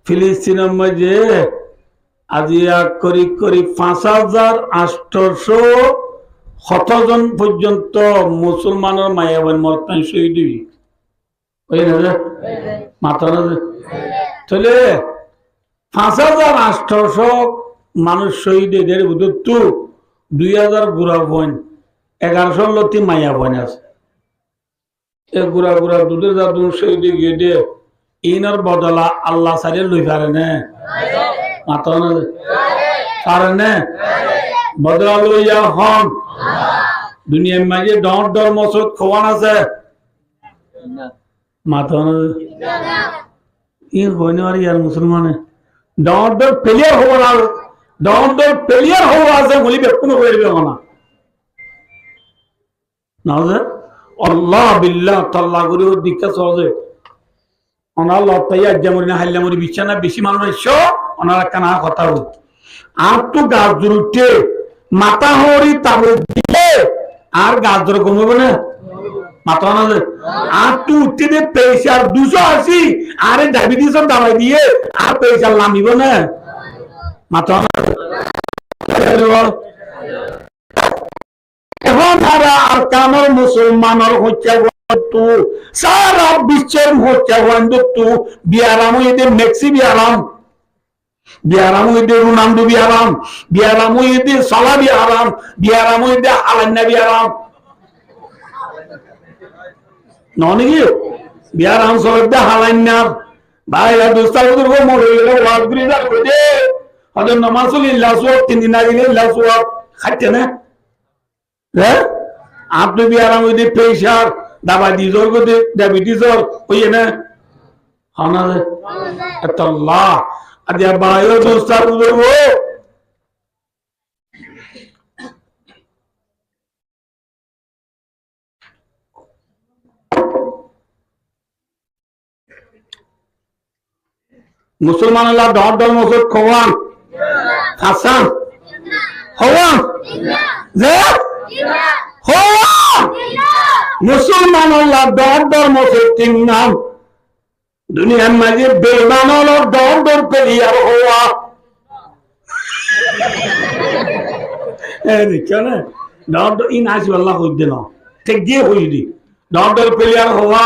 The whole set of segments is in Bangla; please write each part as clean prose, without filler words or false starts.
ফিলিস্তিনের মাঝে আজি করি 5,800 শতজন পর্যন্ত মুসলমানের মায়াবান মরতান শহীদ ওই না মাথা না তাহলে 5,800 মানুষ শহীদ এদের বুধত্তু 2,000 গুড়া বোন 1100 লতি মায়া বোন আছে এ গুড়া দুধের দাদুন শহীদ গিয়ে দে ইনার বদলা আল্লাহ সারিয়ে লই পারে না মাথা না পারে না বদলা লইয়া হন দুনিয়ার মাঝে ডর মসজিদ খোয়ান আছে মাথা না ই হইনি আর ইয়ার মুসলমানে ডর প্লেয়ার হবো না ডর প্লেয়ার হবো আছে বলি বেকুন হইবে না না আল্লাহ বিল্লাহ তাল্লাহ করে দীক্ষা সহজে ওনার লতাইয়া যেমন হাইলামরি বিছানা বেশি মানুষ এসো ওনার কানা কথা বল আর তো গাছ জুড়ে মাথা হরি তাবলে দিলে আর গাছ ধরে কমবে না মাথা না আর তো উঠতে দে প্রেসার 280 আর ডায়াবেটিস দাবাই দিয়ে আর প্রেসার নামিব না মাথা না এখন তারা আর কামর মুসলমানের হচ্ছে সারা বিশ্বের হচ্ছে বিয়ারাম হইতে মেক্সি বিয়ারাম হইতে রোনাল্ডো বিয়ারাম হইতে সালা বিয়ারাম হইতে আলান্না বিয়ারাম নাকি বিয়ারাম সলতে হালান্না ভাই দোস্তার মরে গেলে ওয়াজ করে যাবে দে হয়তো নামাজ ইল্লাহ 3 দিন আগে ইল্লাহ খাইতে না হ্যাঁ আপনি বিয়ারাম হইতে প্রেসার দাবা দিজোর গতে ডায়াবেটিসর হইয়ে না হানা রে আল্লাহ আদিয়া বায়ো দোস্তার বুঝবো মুসলমান আল্লাহ দর মসজিদ খোয়ান হাসান হওয়ান যে হওয়ান মুসলমান আল্লাহ দর মসজিদ তিন নাম দুনিয়ার মাঝে বেমান হলো দর পেরিয়ার হওয়া কেন দর ইন আসবে আল্লাহ হইতে না ঠিক দিয়ে হইলি দর পেরিয়ার হওয়া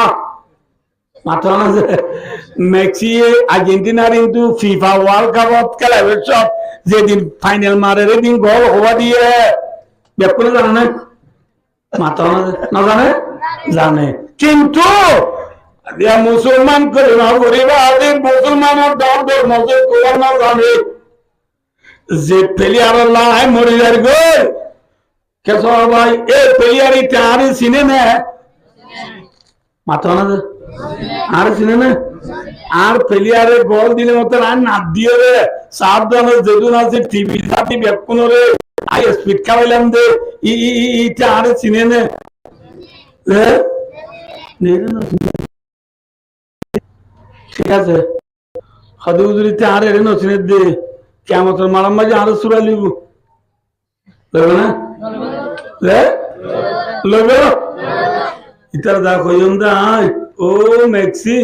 মাথা না মেক্সি আর্জেন্টিনার কিন্তু ফিফা ওয়ার্ল্ড কাপত খেলাবে সব যেদিন ফাইনাল মারে দিন গোল হওয়া দিয়ে ব্যাপার জানে না মাথা না জানে জানে কিন্তু মুসলমান করে না করিবা মুসলমানের দর মসজিদ কোরআন না জানে যে প্লেয়ার লাই মরে যার গো কেস ভাই এ প্লেয়ার ইতারে চিনে না মাথা না আর চিনে না আর প্লেয়ারে গোল দিলে মতন আর না দিয়ে রে সাবধানে যেদিন আছে টিভি সাথে বেকুন রে আই স্পিড খাওয়াইলাম দে ইটা আর চিনে না ঠিক আছে হদে উজুরিতে আর এর নচিনে দে কিয়ামতের মারাম মাঝে আর সূরা লিব লবে না লবে ইতার দা কইম দা ও মেক্সি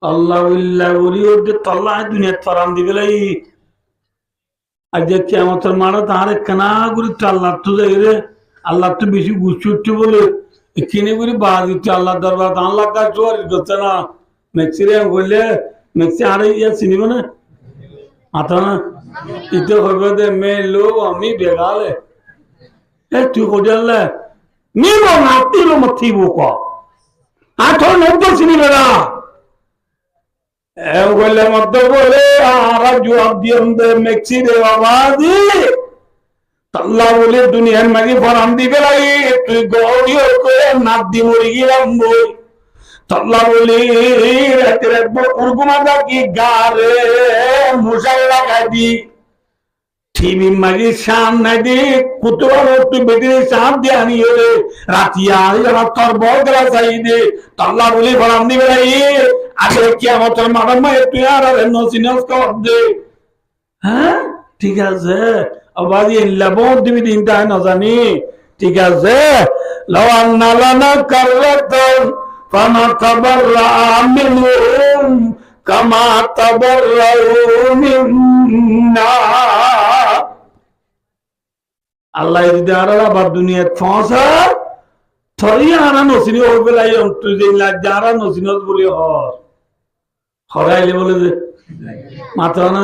আল্লাহ ইল্লাহ ওরি ওদে তল্লা দুনিয়া ফরাম দিবে লাই আজ কিয়ামতের মারা তারে কানা গুরি আল্লাহ তো যাই রে আল্লাহ তো বেশি গুছুচ্ছি বলে কিনে গুরি বাজি আল্লাহ দরবার আল্লাহ কাজ জোর করতে না মেক্সি রে বললে মেক্সি আর ইয়া চিনিব না মাথা না ইতে হইবে দে মে লোক আমি বেগালে এ তুই কোজালে নিব না তিলো মথিব কো আঠো নব্দ চিনিবে না এ বললে মত বলে আর জবাব দিম দে মেক্সি রে বাবাজি আল্লাহ বলে দুনিয়ার মাঝে ফরাম দিবে লাই তুই গৌরিও করে নাদ দি মরি গেলাম বই আল্লাহ বলে রাতের উরগুমা কি গারে মুসাল লাগাই দি টিভি মাঝে শাম নাই দি কুতুবার তুই বেটির শাম দিয়ে আনিয়ে রে রাতিয়া তোর বল গেলা চাই দে আল্লাহ বলে ফরাম দিবে লাই আগে কিয়ামতের মারাম তুই আর নসিনাস কর দে হ্যাঁ ঠিক আছে আবাদি লাবদ দিবি দিনটা না জানি ঠিক আছে লাওয়ান নালানা কাররাতান ফানাতাবাররা মিনহুম কামা তাবাররাউ মিন্না। আল্লাহ যদি আবার দুনিয়াত পৌঁছা থরি আনা নসিনি হয়ে পেলাই তুই যে যারা নসিনত বলি হরাইলে বলে যে মাত্র না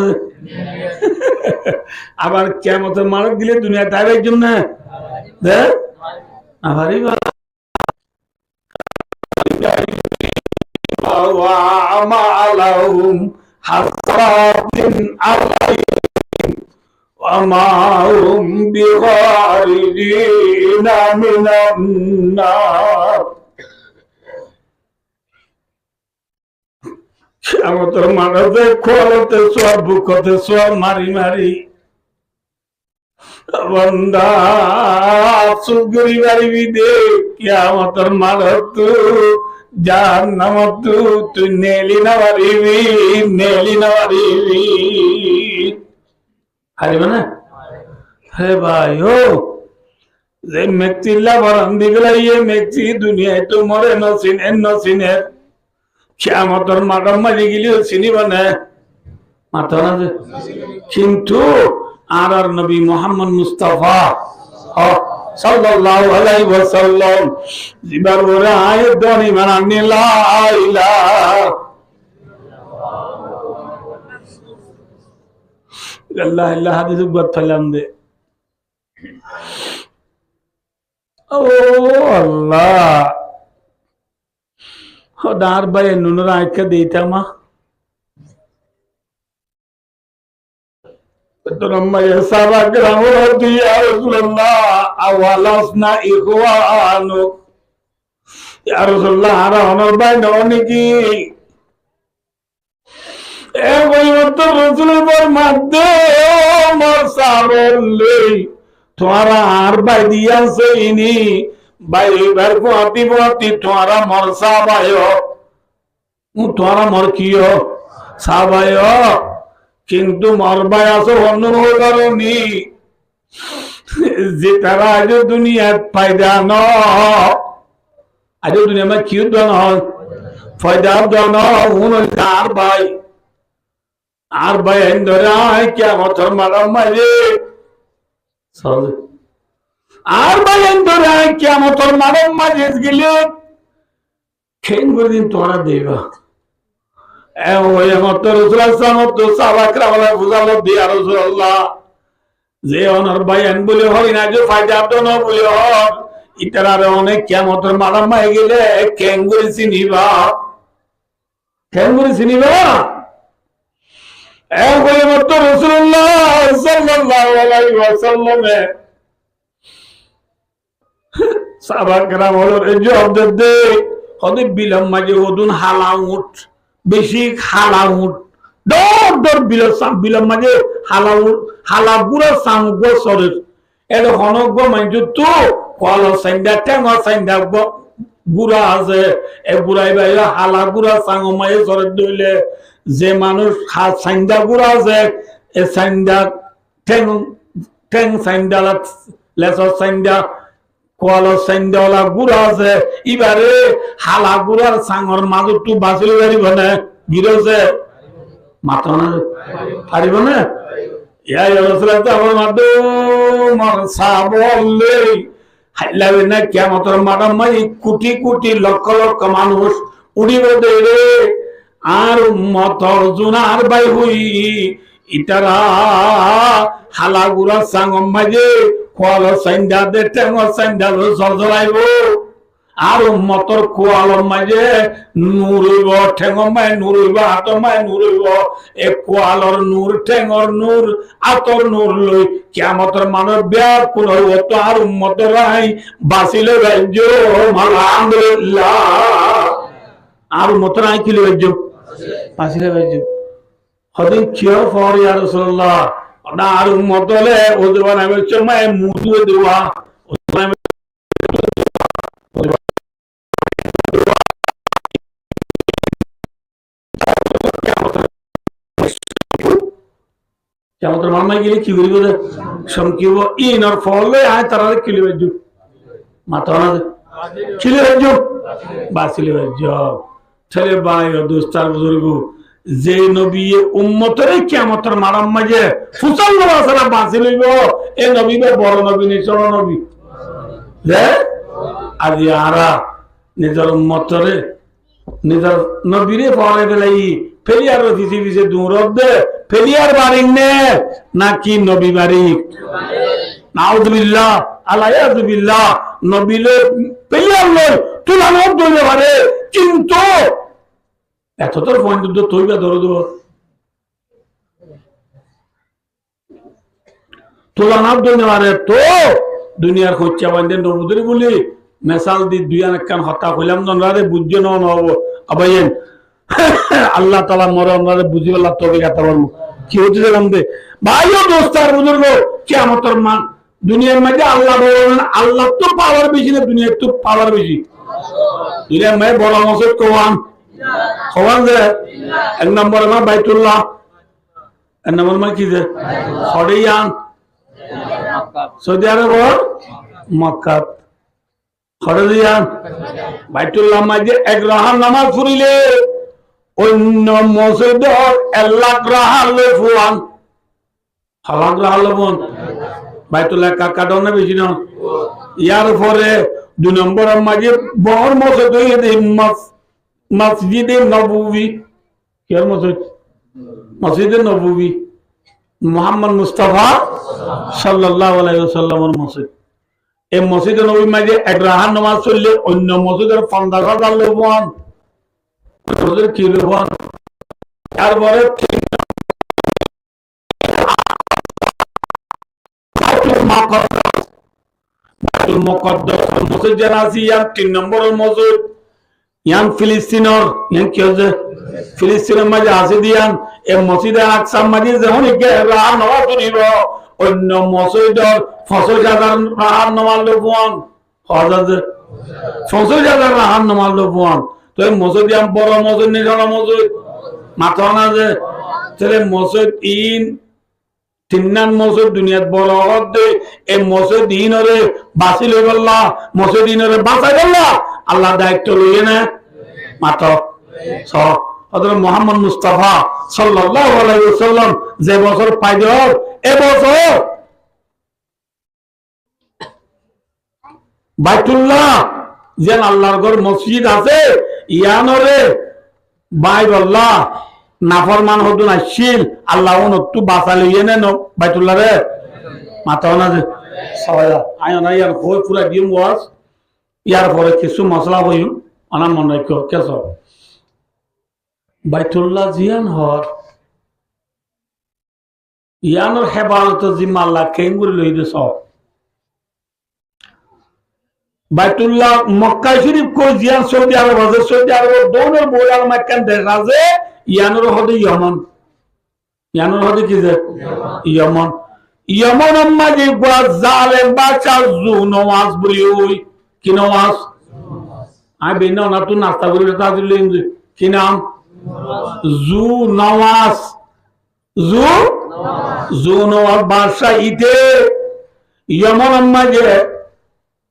আবার কিয়ামতের মারক দিলে দুনিয়া তাইবার জন্য আবারই وأعمالهم حسرات عليهم وما هم بخارجين من النار। কিয়ামতের মাঠে খোয়ালতে সব বুকতে সব মারি মারি বন্দা সুগরি বাড়ি দে কিয়ামতের মাঠত জাহান্নামত তুই নেলি না পারিবি হারিবে না। হে ভাই ও যে ব্যক্তিল্লা বরান্দি গেলাই এ ব্যক্তি দুনিয়ায় তো মরে নসিনে কিয়ামতের মাঠে মারি গেলেও চিনিব না মাথা না। কিন্তু আর নবী মুহাম্মদ মুস্তাফা সাল্লাল্লাহু আলাইহি ওয়াসাল্লাম জিবার ওরে আয়াত দনি মানানি লা ইলাহা ইল্লাল্লাহ ইল্লা হাদিস গত ফেলাম দে। ও আল্লাহ খোদার ভাই নুনরা আইকা দেইতামা তোমারা আর বাই দিয়াছে ইনি বাইবার পতি পতি তোমারা মর সাবায় তোমারা মর কিয় সাবায় কিন্তু মরবাই আছো অন্য কারণে যে তারা আজ দুনিয়ার ফায়দা ন আজ দুনিয়া মা কি দন ফায়দা দন আর ভাই ধরে কিয়ামতের মারাম মারে আর ভাই ধরে কিয়ামতের মারাম মারে গেলে খেন করে দিন তোরা দেবা যে অনর বাইন বলে হয় না যে ফায়দা ন বলে ইতার অনেক কিয়ামতের মারাম মাই গেলে কেন করে চিনিবা রাসূলুল্লাহ সাল্লাল্লাহু আলাইহি ওয়াসাল্লামে সাহাবাগণ বলে জবাব দে হদে বিলম মাঝে ওদুন হালাউট বেশি হালাউট দর বিলম মাঝে হালাউট হালাগুড়া সামগ সরের এর হনগ মাইজু তো কল সাইন্দা টেঙ সাইন্দা গুড়া আছে এ গুড়াই বাইরে হালা গুড়া সাং মায়ে সরের দইলে যে মানুষ সাইন্দা গুড়া আছে এ সাইন্দা টেং সাইন্দা লেস সাইন্দা কল সাইন্দা গুড়া আছে এবারে হালা গুড়ার সাঙর মাজত তো বাঁচিল পারিব না গিরছে মাত্র না পারিব না ইয়া রাসূলুল্লাহ আমার মাদো মারসা বললে হাইলাবে না কিয়ামতের মাঠে মাই কোটি কোটি লক্ষ লক্ষ মানুষ উড়িবে দেরে আর উম্মত জুনার বাই হই ইতারা হালাগুড়া সাঙ্গম মাঝে কোয়াল সাইন্দা দে টেঙ সাইন্দা জলজলাইব আর উম্মতর কোয়ালর মাঝে নুরইব ঠেঙ মাই নুরইব হাত মাই নুরইব এ কোয়ালর নূর ঠেঙর নূর আতর নূর লই কিয়ামতের মানব ব্যাকুল হইব তো আর উম্মতর রাই বাঁচিলে রাজ্য আলহামদুলিল্লাহ আর উম্মতর রাই কিলে রাজ্য বাঁচিলে রাজ্য হদিন কিয় ফর ইয়া রাসূলুল্লাহ না আর উম্মতলে ও দেওয়া নামে চমায় মুদু দেওয়া কিয়ামতের মারমাই গেলে কি করিব সমকিব ইনর ফলে আয় তারা কিলে বাজু মাথা না কিলে বাজু বাসিলে বাজু ছেলে ভাই ও দোস্তার বুজুর্গ যে নবী উম্মতের কিয়ামতের মারাম মাঝে 95 বছর বাঁচি লইব এই নবী বড় নবী নি ছোট নবী যে আজি আরা নিজের উম্মতরে নিজের নবীরে পরে বেলাই ফেলিয়ার দিছি দিছে দূরত দে ফেলিয়ার বাড়িং নে নাকি নবী বাড়ি নাউযুবিল্লাহ আলাইয়াযুবিল্লাহ নবীলে ফেলিয়ার লই তুলানো দইলে পারে কিন্তু এত তোর পর্যন্ত তৈবা ধরে দেব তুলানার দইলে পারে তো দুনিয়ার খোঁজা বান্ধে নবুদরি বলি মেসাল দি দুই আনেকান হত্যা কইলাম নরে বুঝছে ন হবো আবাইন আল্লাহ তাআলা মরে আমরা বুঝি আল্লাহ তবে কথা বলবো কি হচ্ছে জানলাম দে ভাইও দোস্তার বুজুর্গ কিয়ামতের মান দুনিয়ার মধ্যে আল্লাহ বলেন আল্লাহ তো পাওয়ার বেশি না দুনিয়ার তো পাওয়ার বেশি দুনিয়ার মধ্যে বড় মসজিদ কোয়ান যে এক নম্বর মা বাইতুল্লাহ এক নম্বর মা কি যে হরিয়ান সৌদি আরব মক্কা হরিয়ান বাইতুল্লাহ মাঝে এক রাহার নামাজ পড়িলে অন্য মসজিদ 1 লাখ রাহার লে ফুয়ান হালাক রাহার লবন বাইতুল্লাহ কাকাটাও না বেশি না ইয়ার পরে 2 নম্বরের মাঝে বড় মসজিদ হইতে মসজিদে নববী কি মসজিদ মসজিদে নববী মুহাম্মদ মুস্তাফা সাল্লাল্লাহু আলাইহি ওয়াসাল্লামের মসজিদ এই মসজিদে নববী মাঝে এক রাহার নামাজ পড়লে অন্য মসজিদের 50,000 লবণ মসজিদের কি লবণ তারপরে মসজিদ যারা আছে ইয়ার 3 নম্বরের মসজিদ ইয়ান ফিলিস্তিনের ইয়ান কি হচ্ছে ফিলিস্তিনের মাঝে আছে দিয়ান এই মসজিদে আকসার মাঝে যখন রাহার নামাজ পড়িব অন্য মসজিদের 50,000 রাহার নামাজ লবণ 50,000 রাহার নামাজ লবণ তো এই মসজিদ বড় মসজিদ নেই ছোট মসজিদ মাথা না যে তাহলে মসজিদ তিন মসজিদ দুনিয়াত বড় হতে এই মসজিদ ইনরে বাঁচি লই বললা মসজিদ ইনরে বাঁচাই বললা আল্লাহ দায়িত্ব লইয়ে না মাত্র হযরত মুহাম্মদ মুস্তাফা সাল্লাল্লাহু আলাইহি ওয়াসাল্লাম যে বছর পাইল এবছর বাইতুল্লাহ যে আল্লাহর ঘর মসজিদ আছে ইয়ানরে বাইবল্লাহ নাফরমান হতো না শিল আল্লাহ নতু বাঁচা লইয়ে নেন বাইতুল্লাহ রে মাথা না যে সবাই আয় না ইয়ার হই পুরা দিম ওয়াজ ইয়ার পরে কিছু মশলা হইম আনা মন রাখো কেস বাইতুল্লাহ জিয়ান হর ইয়ানোর হেফাজত জিম্মা আল্লাহ কেঙ্গুরি লই দে সব বাইতুল্লাহ মক্কা শরীফ কো জিয়ান সৌদি আরব আছে সৌদি আরব দোনের বোলার মাক্কান দেশ আছে ইয়ানোর হদে ইয়ানোর হদে কি যে ইয়মন আম্মা যে গোয়া জালেম বাদশা জু নওয়াজ বলি ওই কি নওয়াজ আই বিনা না তু নাস্তা করি তা দিলেন যে কি নাম জু নওয়াজ জু নওয়াজ বাদশা ইতে ইয়মন আম্মা যে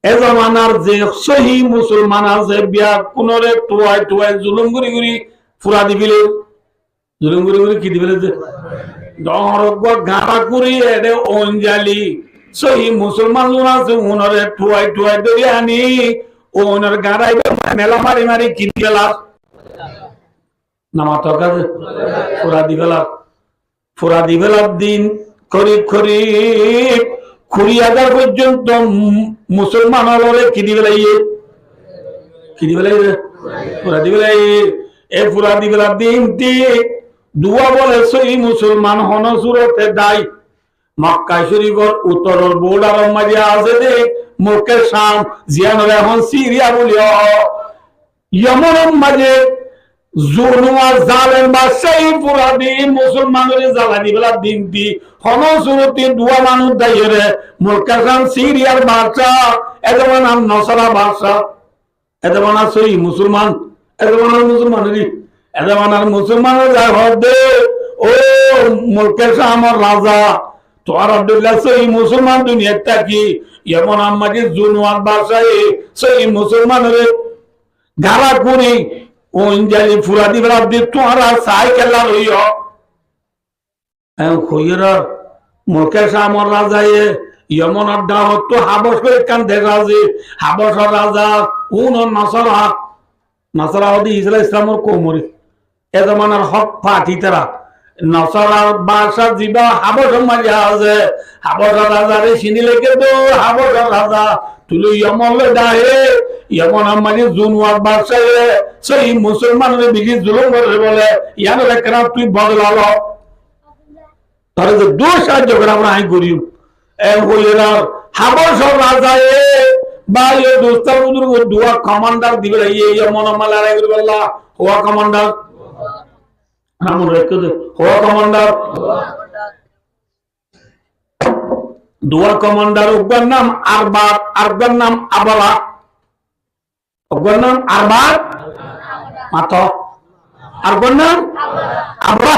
এ জামানার যে সহি মুসলমান আছে বিয়া কোনরে টুয়াই জুলুম গুরি ফুরা দিবিলে জুলুম গুরি কি দিবিলে যে ডরগ গাড়া করি এডে অঞ্জালি সহি মুসলমান জন আছে উনরে টুয়াই ধরে আনি ওনার গাড়াই মেলা মারি কি দিলা নামা তকা ফুরা দিবেলা দিন করি 20,000 পর্যন্ত মুসলমান হলে কি দিবেলাই ফুরা দিবেলাই এই ফুরা দিবেলা দিনটি দুয়া বলে সহি মুসলমান হন সুরতে দায় মক্কা শরীফের উত্তরের বর্ডারের মাঝে আছে দেখ মক্কের শাম জিয়ানের এখন সিরিয়া বলি ইয়েমেনের মাঝে জুনুয়া জালেম বাদশাহী পুরা দিন মুসলমানের জ্বালানি বেলা দিনটি হন সুরতে দুয়া মানুষ দাইরে মক্কের শাম সিরিয়ার বাদশাহ এদের নাম নসরা বাদশাহ এদের নাম সহি মুসলমান এদের নাম মুসলমানেরই এদের মুসলমানের যা ঘর দে ও মুলকের শামের রাজা তো আর আব্দুল্লাহ সহি মুসলমান দুনিয়াটা কি এমন আমাকে জুনওয়ার বাসায় সহি মুসলমানের গালা করি ওঞ্জালি ফুরা দিবার দি তোরা সাইকেল লইও খইরা মুকেশ আমর রাজায়ে ইয়মনের দাওয়াত তো হাবশ করে কান্দে রাজে হাবশর রাজা উন নাসরা নাসরা ওদি ইসলামের কোমরে এ জমানার হক পাটি তারা নসরার বাসা জিবা হাবশর মাঝে আছে হাবশর রাজারে চিনি লেগে তো হাবশর রাজা তুলো ইয়মলে দায়ে ইয়মন মাঝে জুনওয়ার বাসায় সেই মুসলমানের বিধি জুলুম করে বলে ইয়ান রেখরা তুই বদলালো তারে যে দোষ সাহায্য করে আমরা আই করিও হাবশর রাজায় বা এই দোস্তার বুজুর্গ দুয়া কমান্ডার দিবে এই মনমালা রাইগুল বল্লা হওয়া কমান্ডার নাম রেখে দে হওয়া কমান্ডার দুয়া কমান্ডার ওর নাম আরবাত আরবার নাম আবলা ওর নাম আরবাত মাতো আরবার নাম আবলা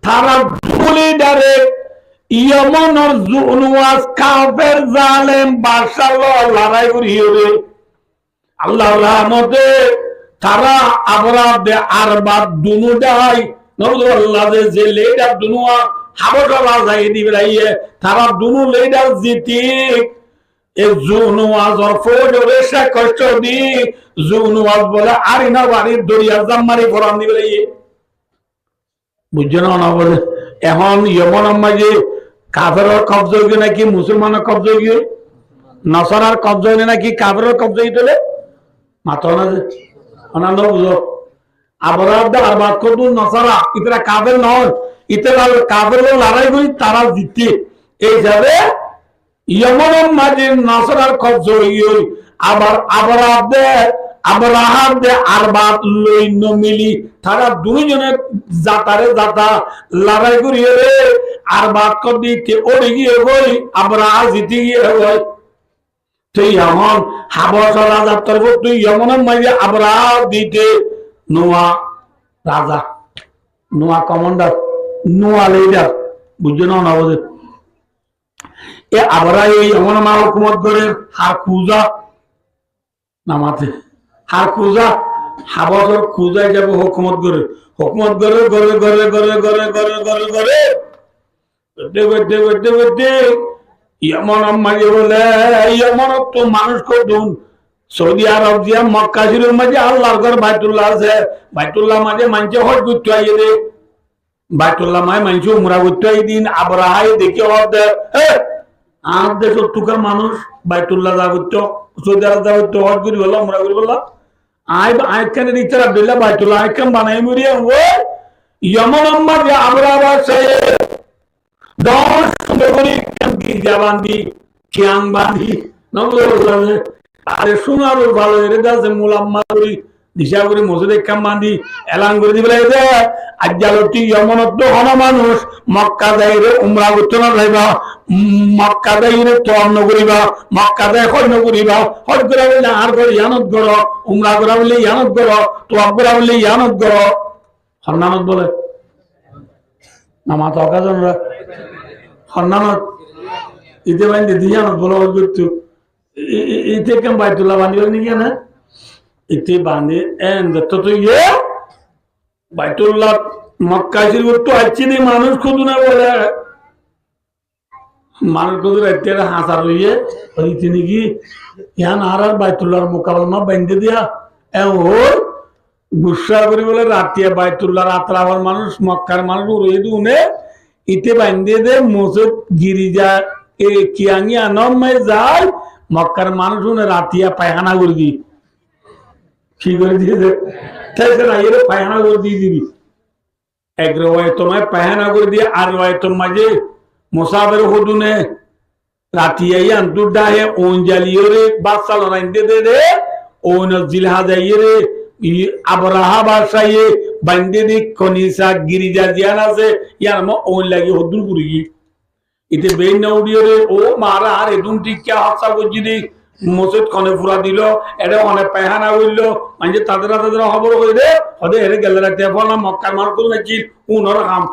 তারা ভুলে ডারে ইয়মনের জুনওয়াজ কাফের জালেম বাদশাহ লড়াই করিয়ে রে আল্লাহর রহমতে তারা আবরাদ আরবাদ দুনুদাই নবুল্লাহ যে লেডার দুনুয়া হাবশর রাজাই দিবরাইয়ে তারা দুনু লেডার জিতি এ জুনওয়াজর ফোজরে সে কষ্ট দি জুনওয়াজ বলে আরিনা বাড়ির দরিয়া জাম্মারি ফরান দিবরাইয়ে বুঝছো না বলে এখন ইয়মন মাঝে কাফেরের কবজা হইবে নাকি মুসলমানের কবজা হইবে নসরার কবজা হইলে নাকি কাফেরের কবজা হইতে মাতো না যে অনান্দ বুঝো আবরাদ আরবাদ করবো নসরা ইতরা কাফের নয় ইতরা কাফের লড়াই করি তারা জিতে এই যাবে ইয়মন মাঝে নসরার কবজা হইল আবার আবরাহার দে আরবাদ লই মিলি তারা দুইজনে জাতারে জাতা লড়াই করিয়ে রে আরবাদ কর দিতে ওড়ে গিয়ে হই আবরাহা জিতে গিয়ে হই তুই এমন হাবশর রাজার তরফ তুই এমনের মাঝে আবরাহা দিতে নোয়া রাজা নোয়া কমান্ডার নোয়া লিডার বুঝছো না বোঝে এ আবরাহ এই এমন মা হুকুমত করে হার খুঁজা নামাতে হার খুঁজা হাবশর খুঁজাই যাবে হুকুমত করে গড়ে গড়ে গড়ে গড়ে গড়ে গড়ে গড়ে গড়ে বেটে বেটে বেটে ইয়মন মাঝে বলে ইয়মন তো মানুষ কদুন সৌদি আরব দিয়া মক্কা শরীফের মাঝে আল্লাহর ঘর বাইতুল্লাহ আছে বাইতুল্লাহ মাঝে মানছে হজ করতে আইয়ে রে বাইতুল্লাহ মায় মানছে উমরা করতে আই দিন আবরাহাই দেখে হজ আর দেশ টুকার মানুষ বাইতুল্লাহ যা করতে সৌদি আরব যা করতে হজ করি বললাম উমরা করি বললাম আইখানে ইচ্ছা আব্দুল্লাহ বাইতুল্লাহ আইখান বানাই মরিয়া ও ইয়মন মাঝে আবরাহা সাহেব 10 সুন্দর করে গির্জা বান্ধি খিয়াং বান্ধি নবলে আরে সোনার ভালো এর দাসে মুলাম্মা করি দিশা করে মসজিদে কাম বান্ধি এলান করে দিবে দে আজ্জালতি ইয়মনত হন মানুষ মক্কা যাইরে উমরা করতে না যাইবা মক্কা যাইরে তোয়ান্ন করিবা মক্কা যাই হজ করিবা হজ করা বলে আর করে ইয়ানত করো উমরা করা বলে ইয়ানত করো তোয়াব করা বলে ইয়ানত করো হরনামত বলে নামাজ অকাজনরা হরনামত ইতে বান্ধে দিয়ানত বলো করতো ইতে কেম বাইতুল্লাহ বান্ধিল নাকি না ইতে বান্ধে এন তো ইয়ে বাইতুল্লাহ মক্কা শরীফ তো আসছে নি মানুষ খুঁজু না বলে মানুষ খুঁজু রাখতে হাঁসা রইয়ে হইতে নাকি ইয়ান আর বাইতুল্লাহর মোকাবিলা বান্ধে দিয়া এ ওর গুসা করে বলে রাতিয়া বাইতুল্লাহ রাত্রা আবার মানুষ মক্কার মানুষ রয়ে দুনে ইতে বান্ধে দে মসজিদ গিরিজা এ কিয়াঙ্গি আনমে যায় মক্কার মানুষ রাতিয়া পায়খানা করে দি কি করে দিয়েছে পায়খানা করে দিয়ে দিবি এক রেওয়ায়তমায় পায়খানা করে দিয়ে আর রেওয়ায়তর মাঝে মুসাফির হদুনে রাতিয়াই আন্তুর ডাহে ওন জ্বালিয়ে রে বাচ্চা লড়াই দে দে ওন জিলহা যাইয়ে রে আবরাহা বাসাইয়ে বান্ধে দি কনিসা গিরিজা জিয়ান আছে ইয়ার মা ওন লাগি হদুর পুরি ইতে বেইন না উড়িয়ে রে ও মারা আর এদুন ঠিক কে হাসা করছি দি মসজিদ কনে ফুরা দিল এটা অনেক পায়খানা হইলো মানে তাদের খবর হয়ে দে হদে এর গেলে রাখতে বললাম মক্কার মার করে নাকি উনর কাম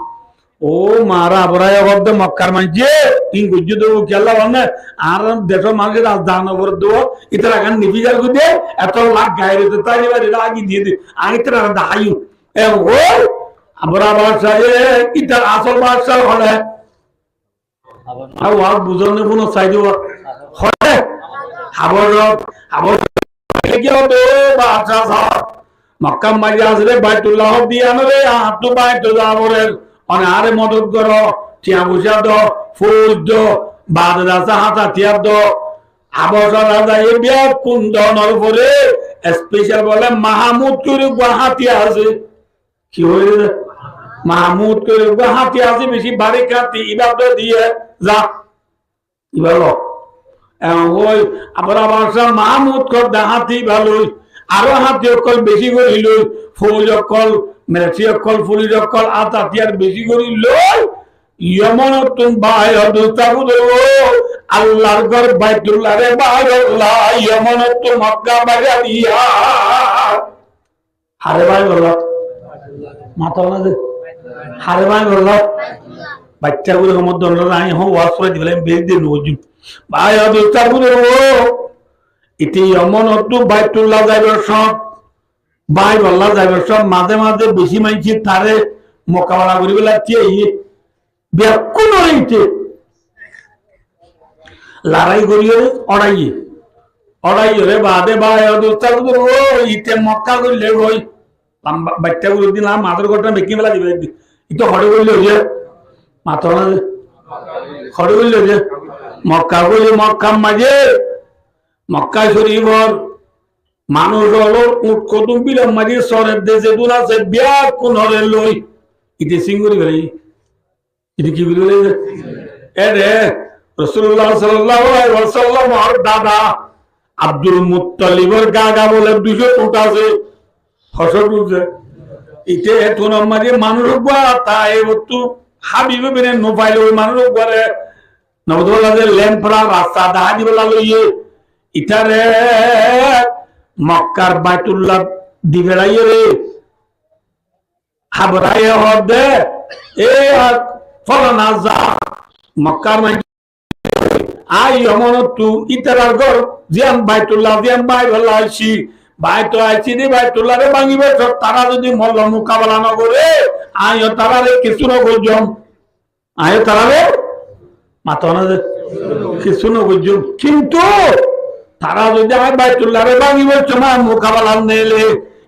ও মারা বরায় বদ্ধ মক্কার মানছে তিন গুজ্জু দেব খেলা বনে আর দেশের মানুষের রাজধানী করে দেবো ইতার এখন নিবিজার গুদে এত লাখ গায়ে তো তাই এবার এটা আগে দিয়ে দিই আগে তারা দায়ু ও আমরা বাসা ইতার আসল বাসা হলে আর বুঝনে কোনো চাই দিব হয় হাবর হাবর বাসা মক্কা মারি আসলে বাইতুল্লাহ দিয়ে আনবে হাত বাইতো যাবরের আরে মদত করো টিয়া বুঝা দো ফুল দো বাদ রাজা হাতা টিয়া দো আবসা রাজা এ বিয়া কুন্দনের পরে স্পেশাল বলে মাহমুদ করে গুয়াহাটি আছে কি হইল মাহমুদ করে গুয়াহাটি আছে বেশি বাড়ি কাটি এবার দিয়ে যা এবার ওই আবার আবার মাহমুদ কর দেহাতি ভালোই আরো হাতি অকল বেশি করিল ফুল অকল মেসি অকল ফুলি অকল আতাতিয়ার বেশি করিল ইয়মন তুম বাইর দুস্তাবুদ আল্লাহর ঘর বাইতুল্লাহ রে বাইরুল্লাহ ইয়মন তুম মক্কা বাগারিয়া হারে ভাই বলল মাথা না দে হারে ভাই বলল বাচ্চাগুলো মধ্যে আমি হো ওয়াজ করে দিলাম বের দিয়ে নজু বাইর দুস্তাবুদ ইতি ইয়মন তুম বাইতুল্লাহ যাইবার সব ভাই বল্লা যাইবার সব মাঝে মাঝে বেশি মাইছি তারে মোকাবেলা করি বেলাচ্ছি ব্যাকুল হইতে লড়াই করিয়ে অড়াইয়ে অড়াইয়ে রে বাদে ভাই ইতে মক্কা করলে ওই বাচ্চা গুলো দিন মাথার ঘটনা বেঁকে বেলা দিবে ইতো হরে করলে যে মাথা হরে করলে যে মক্কা করলে মক্কা মাঝে মক্কা শরীফর মানুষ হলো উঠ কদম বিলম মাঝে সরের দেশে দূর আছে ব্যাকুল হরে লই ইতে সিঙ্গুরি গেলে এটা কি বলে এরে রাসূলুল্লাহ সাল্লাল্লাহু আলাইহি ওয়াসাল্লাম আর দাদা আব্দুল মুত্তালিবের গাগা বলে 200 ফুট আছে ফসল বুঝে ইতে এতন মাঝে মানুষ গা তাই তো হাবিব বিনে নোবাইল ওই মানুষ গরে নবদুল্লাহ যে ল্যাম্পরা রাস্তা দাহাদি বলা লইয়ে ইতারে মক্কার বাইতুল্লাহ দিবেলাইয়ে রে হাবরায়ে হদে এ ফলানা যা মক্কার মাই আই অমনতু ইতারার ঘর জিয়ান বাইতুল্লাহ জিয়ান বাইতুল্লাহ আইছি বাইতো আইছি রে বাইতুল্লাহ রে ভাঙিবে সব তারা যদি মল্ল মোকাবেলা না করে আইও তারারে কিছু না গজম আইও তারারে মাথা না কিছু না গজম কিন্তু তারা যদি আই বাইতুল্লাহ রে ভাঙিবে সময় মোকাবেলা নেলে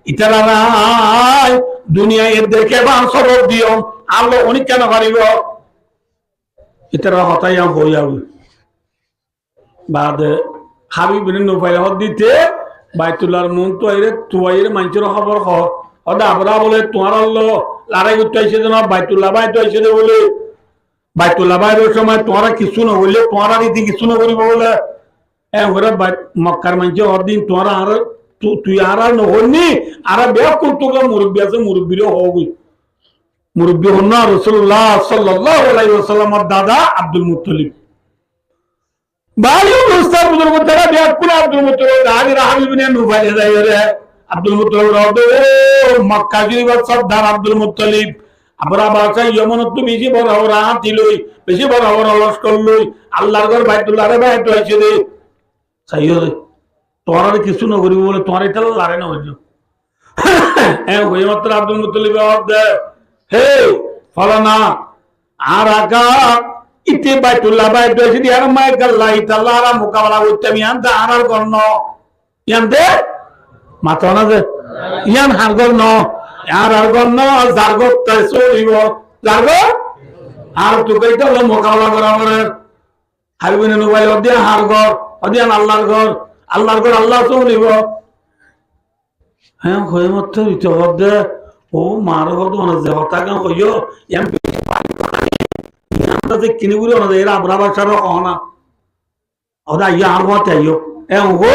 ইতারা নাই দুনিয়ায় দেখে বান সরব দিও আল্লাহ উনি কেন পারিব ইতারা হতাই হয়ে যাবে বাদ হাবিব নোপাইল দিতে বাইতুল্লাহর মন তো আইরে তুয়াইরে মানুষের খবর হদা আমরা বলে তোমার আল্লাহ লড়াই করতে আইসে না বাইতুল্লাহ বাইতো আইসে দে বলে বাইতুল্লাহ বাইরের সময় তোমারা কিছু না বললে তোমারা রীতি কিছু না করিব বলে মক্কার মানুষের অদিন তোমারা আর তুই আর নহনি আর বেয়া করতো মুরব্বী আছে মুরব্বীরও হবই মুরব্বী হন না রাসূলুল্লাহ সাল্লাল্লাহু আলাইহি ওয়াসাল্লামের দাদা আব্দুল মুত্তালিব বায়ু মুস্তার বুজুর্গ তারা বেয়াকুল আব্দুল মুত্তালিব আগে হাবিব বিন নুফাইল যাইরে আব্দুল মুত্তালিব রদে মক্কা শরীফের সর্দার আব্দুল মুত্তালিব আমরা বাসা ইয়মন তো বেশি বড় হওয়ার হাতিলই বেশি বড় হওয়ার লস্কর লই আল্লাহর ঘর বাইতুল্লাহ রে বাইতো আইছে রে সাইয়দ তোরা কিছু না করিব বলে তোরা এটা লারে না হইছো হয়ে মাত্র আব্দুল মুত্তালিব দে হে ফলানা আর আগা ইতে বাইতুল্লাহ বাইতো এসে আর মাই গাল্লাহ ইতাল্লাহ আর মোকাবেলা করতে আমি আনতে আনার গণ্য ইয়ানতে মাথা না যে ইয়ান হার গণ্য আর গণ্য জার্গ চলিব জার্গ আর তোকে এটা হলো মোকাবেলা করা পরে হারবিনে মোবাইল অদিয়া হার ঘর অদিয়ান আল্লাহর ঘর আল্লাহ চলিব হ্যাঁ হয়ে মাত্র ইতে ও মার হতো না যে হতা কেন কইও এম কিনে গুলো না এরা আবরা বাসার না ওদা ইয়া আর মতে আইও এম গো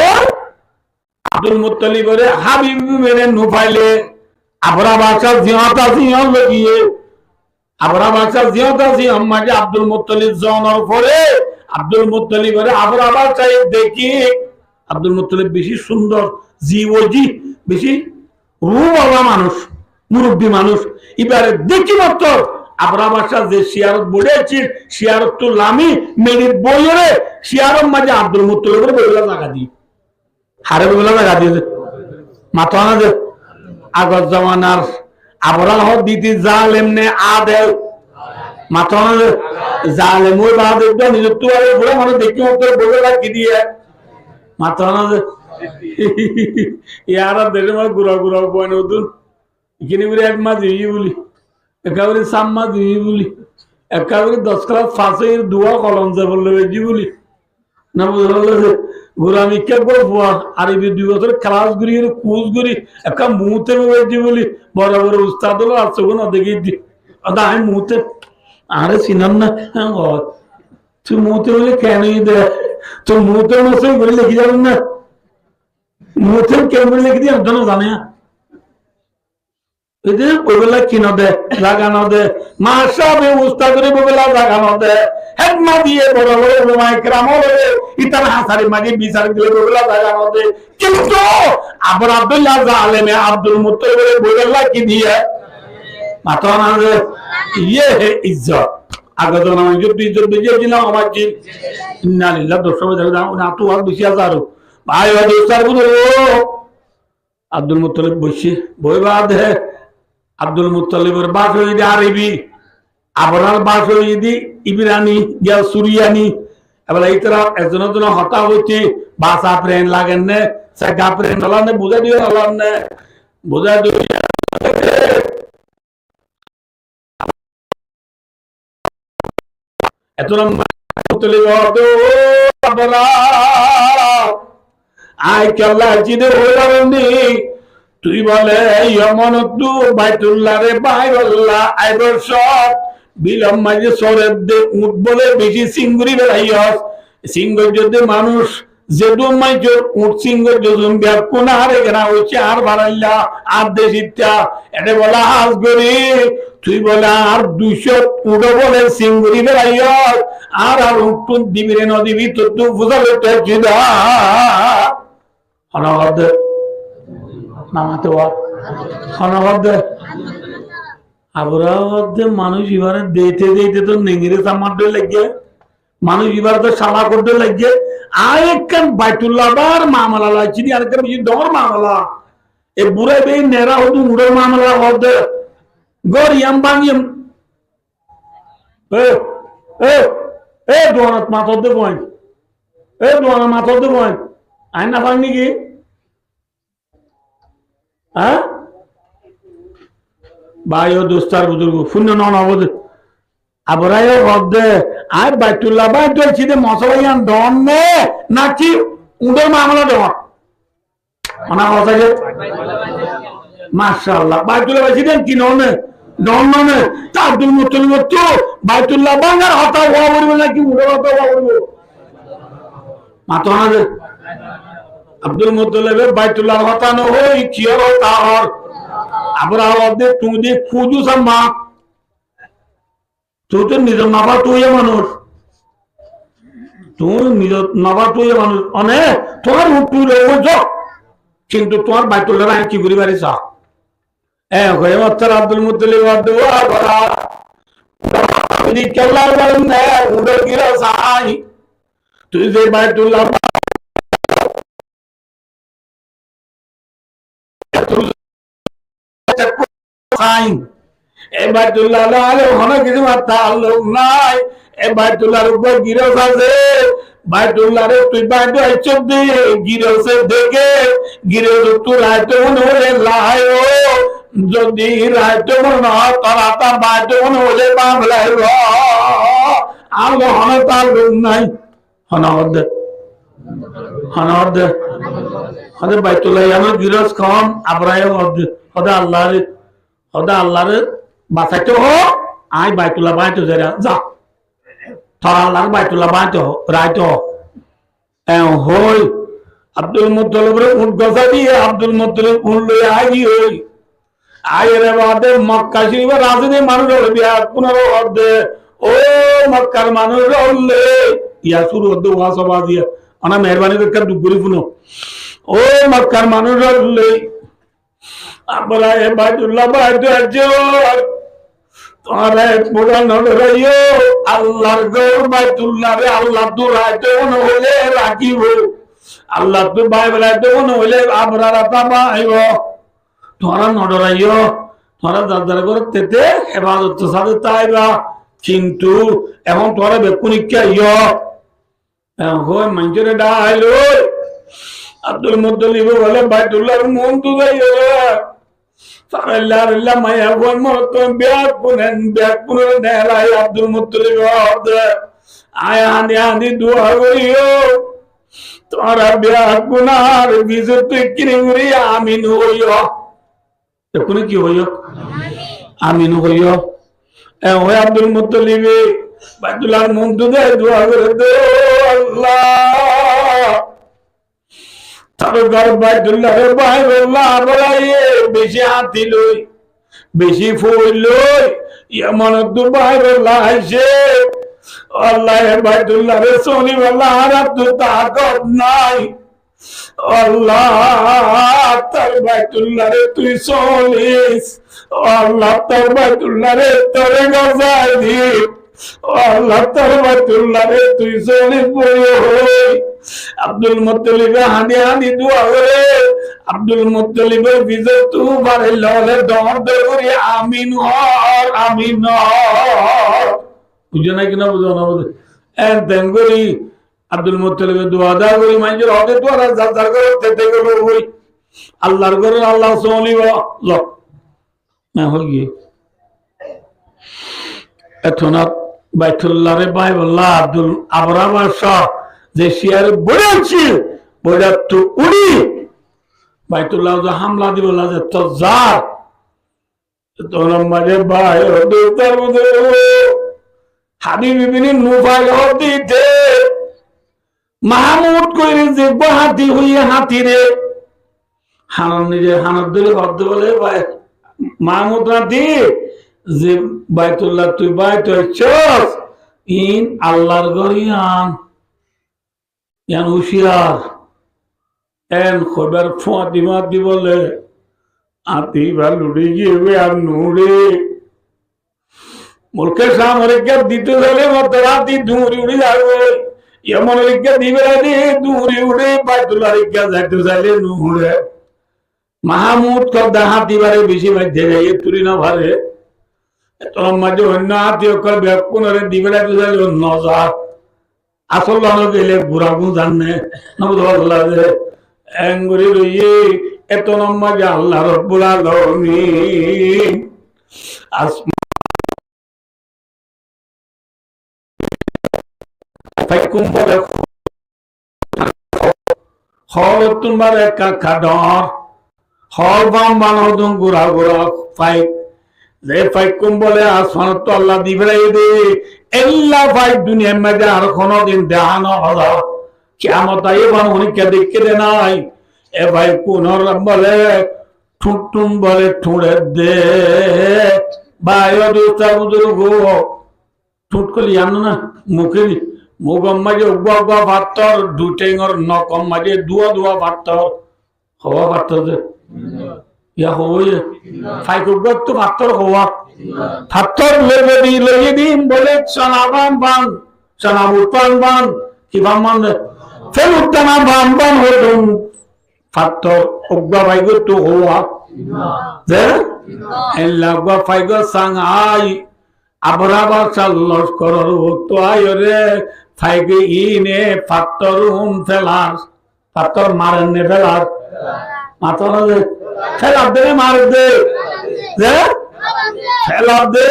আব্দুল মুত্তালিব রে হাবিব মেরে নুফাইলে আবরা বাসা জিয়াতা জিয়ান লাগিয়ে আবরা বাসা জিয়াতা জি আম্মাজি আব্দুল মুত্তালিব জনের পরে আব্দুল মুত্তালিব রে আবরা বাসা দেখি আব্দুল মুত্তালিব বেশি সুন্দর জীবজি বেশি রূপওয়ালা মানুষ মুরব্বী মানুষ এবারে দেখি মাত্র আবরা বাসা যে শিয়ারত বলেছি শিয়ারত তো লামি মেরির বইরে শিয়ারত মাঝে আব্দুল মুত্তালিবের বইলা জায়গা দি হারে বইলা জায়গা দিয়ে মাথা না যে আগত জামানার আবরা হদ দিতি জালেম নে আদেল মাথা না যে জালেম ওই বাদ একদম নিযুক্ত হয়ে পুরো মানে দেখি উত্তর বইলা কি দিয়ে মাথা না যে ইয়ারা দেরে মা গুরা গুরা বয় নতুন এখানে বলে এক মাস এই বলি একেবারে সাম্মা দিই বলি একেবারে 10 ক্লাস ফাঁসের দোয়া কলম যে বললে বেজি বলি না বুঝলো গোলামি কে বলবো আর এই 2 বছর ক্লাস ঘুরি কুজ ঘুরি একটা মুহূর্তে বেজি বলি বড় বড় উস্তাদ হলো আর সগুন দেখি দি আদা আমি মুহূর্তে আরে চিনাম না তুই মুহূর্তে বলে কেনই দে তুই মুহূর্তে মশাই বলে লিখে যাবেন না মুহূর্তে কেন বলে লিখে দিয়ে জানো জানে এদের বইবেলা কিনো দে লাগানো দে মাসাবে উস্তাদরে বইবেলা লাগানো দে হেকমা দিয়ে বড় বড় উলামায়ে কেরাম হলে ইতার হাসারি মাঝে বিচার দিলে বইবেলা লাগানো দে কিন্তু আবর আব্দুল্লাহ জালেমে আব্দুল মুত্তালিবের বইবেলা কি দিয়ে মাথা না দে ইয়ে হে ইজ্জত আগে তো আমি ইজ্জত দিয়েছিলাম আমার জি ইন্না লিল্লাহি দর্শক দাও না তো আর বেশি আজারো ভাই ভাই দোস্তার বুঝো আব্দুল মুত্তালিব বসে বইবা দে আব্দুল মুত্তালিবের বাস হইদি আরবি আবরার বাস হইদি ইবরানি ইয়া সুরিয়ানি এবার এইতরা একজনের জন্য হতা হচ্ছে ভাষা প্রেন লাগেন না সাগা প্রেন হলানে বুঝা দিও হলানে বুঝা দিও এতরা মুত্তালিব দো আবরা আই কেলা জিদে হইলানি তুই বলে ইয়মনতু বাইতুল্লাহ রে বাইরুল্লাহ আইবর সব বিলম মাঝে সরে দে উঠ বলে বেশি সিঙ্গুরি বেড়াইয়স সিঙ্গুর যদি মানুষ যেদু মাইজো উঠ সিঙ্গুর যদি ব্যাকুনা হারে গেনা হচ্ছে আর বাড়াইলা আর দেশিতা এটা বলা হাস গরি তুই বলে আর 200 উঠো বলে সিঙ্গুরি বেড়াইয়স আর আর উঠ দিবিরে নদী তো তুই বুঝালে তো জিদা অনবদ নামাতে আবরাওয়াদে মানুষ এবারে দিতে তো নেঙ্গিরে সামার লাগে মানুষ এবার তো সালা করতে লাগে আরেকখান বাইতুল্লাহ বার মামলা লাগছে আরেকখান বেশি ডর মামলা এ বুড়ে বে নেরা হতো উড়ে মামলা হতে গরিয়াম বানিয়াম এ দোয়ানত মাথর দে পয়েন্ট দোয়ানা মাথর দে পয়েন্ট আইন না পাইনি কি হ্যাঁ ভাই ও দোস্তার বুজুর্গ শূন্য নন অবধ আবরাই হদে আর বাইতুল্লাহ বাইতুল ছিদে মশলাইয়ান ডন নে নাকি উডের মামলা ডন মানে কথা যে মাশাআল্লাহ বাইতুল্লাহ বাইছিদেন কি ননে ডন ননে তা আব্দুল মুত্তালিব তো বাইতুল্লাহ বাঙ্গার হতা হওয়া বলবে নাকি উডের হতা হওয়া বলবে মাতো না যে আব্দুল মুত্তালিবের বাইতুল্লাহ হতানো হই কিয়র তাহর আবরাওয়াদে তুই খুঁজু সাম্মা তুই তো নিজ নাবা তুই মানুষ তুই নিজ নাবা তুই মানুষ অনেক তোমার উঠু রয়েছ কিন্তু তোমার বাইতুল্লাহ আমি কি করি পারি চা হয়ে মাত্র আব্দুল মুত্তালিব তুই যে বাইতুল্লাহ বাইতুল্লাহ কিছু তাল্লুক নাই বাইতুল্লাহর উপর গিরস আছে বাইতুল্লাহ তুই বাইতু আইছ গিরসে দেখে গিরস তুই রাইতে মনে হলে লাই যদি রাইতে মনে হয় তারা তা বাইতে মনে হলে বাংলায় আলো হন তাল্লুক নাই হনদে হনদে হদে বাইতুল্লাহ আমার গিরস কম আবরাই হদে আল্লাহরে বাঁচাইতে হো আই বাইতুল্লাহ বাঁচতে যা তোর আল্লাহর বাইতুল্লাহ বাঁচতে হো রাইতে হই আব্দুল মুত্তালিবের উঠ গজা দিয়ে আব্দুল মুত্তালিব উঠ লই আই হই আই রে বাদে মক্কা শরীফের রাজধানী মানুষ হলে বিয়া 15 হদে ও মক্কার মানুষ হলে ইয়া শুরু হদে ওয়াসবা দিয়া অনা মেহরবানি করে দুগুরি ফুনো ও মক্কার মানুষ হলে আমরা বাইতুল্লাহ বাইতে আছে তোরে পুরানো রইও আল্লাহর গৌর বাইতুল্লাহরে আল্লাহ দুরাইতে হইলে রাখিব আল্লাহ তো বাইবেলাইতে হইলে আবরারা তাবাইব তোরা নডরাইও তোরা দাদার ঘর তেতে হেফাজত সাথে তাইবা কিন্তু এখন তোরা বেকুনি আইও হই মঞ্জুরে ডাইলো আব্দুল মুত্তালিব বলে বাইতুল্লাহর মন তো যাইও সাল্লাল্লাহু মায়া কোন মত বিয়াকুনের নেলাই আব্দুল মুত্তালিব আয়া আনি দুয়া করিও তোরা বিয়াকুনার বিজত কিরিঙ্গরি আমিন হইও দেখুন কি হইও আমিন হইও এ ওই আব্দুল মুত্তালিব বাইতুল্লাহর মন তো দেয় দোয়া করে দে আল্লাহ তার ঘর বাইতুল্লাহর বাইতুল্লাহ বলাইয়ে বেশি হাতি লই বেশি ফুল লই এমন তো বাইতুল্লাহ আইছে আল্লাহ বাইতুল্লাহরে সোনি বলা আর তো তাকত নাই আল্লাহ তার বাইতুল্লাহরে তুই চলিস আল্লাহ তার বাইতুল্লাহরে তোরে গজাই দি আল্লাহ তার বাইতুল্লাহরে তুই চলিস বই আব্দুল মুত্তালিব হানি হানি দোয়া করে আব্দুল মুত্তালিবের বিজয় তু বারে ললে দর করি আমিন হর আমিন হর বুঝে না কিনা বুঝো না বুঝে এন তেন করি আব্দুল মুত্তালিবের দোয়া দা করি মানুষের হতে দোয়া যার করে তেতে গেল ওই আল্লাহর করে আল্লাহ চলিব ল না হই গিয়ে এখন বাইতুল্লাহরে বাইবুল্লাহ আব্দুল আবরা বাদশা যে শিয়ার বলেছি বইটা তো উড়ি বাইতুল্লাহ যে হামলা দিব যে তো যা তোর মাঝে ভাই তার মধ্যে হাবিবি বিন নুফাইল হতিতে মাহমুদ কইরে যে হাতি হইয়া হাতি রে হানান নিজে হানার দিলে ভাবতে বলে ভাই মাহমুদ হাতি যে বাইতুল্লাহ তুই বাইত হইছস ইন আল্লাহর গরিয়ান ইয়ান হুশিয়ার এন খবর ফাতিমা দি বলে আতি ভালুড়ি গিয়ে আর নুড়ে মুলকের সামনে কে দিতে গেলে মতরাতি দূরি উড়ি যাবে এমন লিখে দিবে রে দূরি উড়ে বাইতুল্লাহ রিকা যাইতে চাইলে নুড়ে মাহমুদ কদা হাতি বারে বেশি মধ্যে যাই তুরি না ভারে তোর মাঝে অন্য হাতি ওকর ব্যাকুনরে দিবে রে চাইলে অন্য যা আসল ভালো গেলে বুড়া গুণ জানে নবুল্লাহ যে এঙ্গুরি রইয়ে এত নম্বর যে আল্লাহ রব্বুল আলামিন ফাইকুম বলে হল তোমার একা খাডর হল বাম বানাও গুড়া গুড়া ফাইক যে ফাইকুম বলে আসমান তো আল্লাহ দিবে দে এল্লা ভাই দুনিয়ার মধ্যে আর কোনদিন দেখানো হলো কিয়ামত আইবান উনিকে দেখে দে নাই এ ভাই কোন বলে ঠুটুম বলে ঠুড়ে দে ভাই দুটা বুজুর্গ ঠুট কলি জানো না মুখে মুগম মাঝে উগা উগা ভাতর দুটেঙ্গর নকম মাঝে দুয়া দুয়া ভাতর হওয়া ভাতর যে ইয়া হয়ে ফাইকুগত তো ভাতর হওয়া ভাতর লইয়ে দিন বলে সনাবান বান সনাবুতান বান কি বান মান ফের উত্তানা বান বান হদুন ভাতর উগা ভাইগো তো হওয়া যে এল্লা উগা ফাইগো সাংহাই আবরাবা চাল্লস করর তো আয়রে ফাইগে ইনে পাত্তর ফেলাস পাত্তর মারেন নে ফেলাস মাতর ফেলা দে মার দে যে ফেলা দে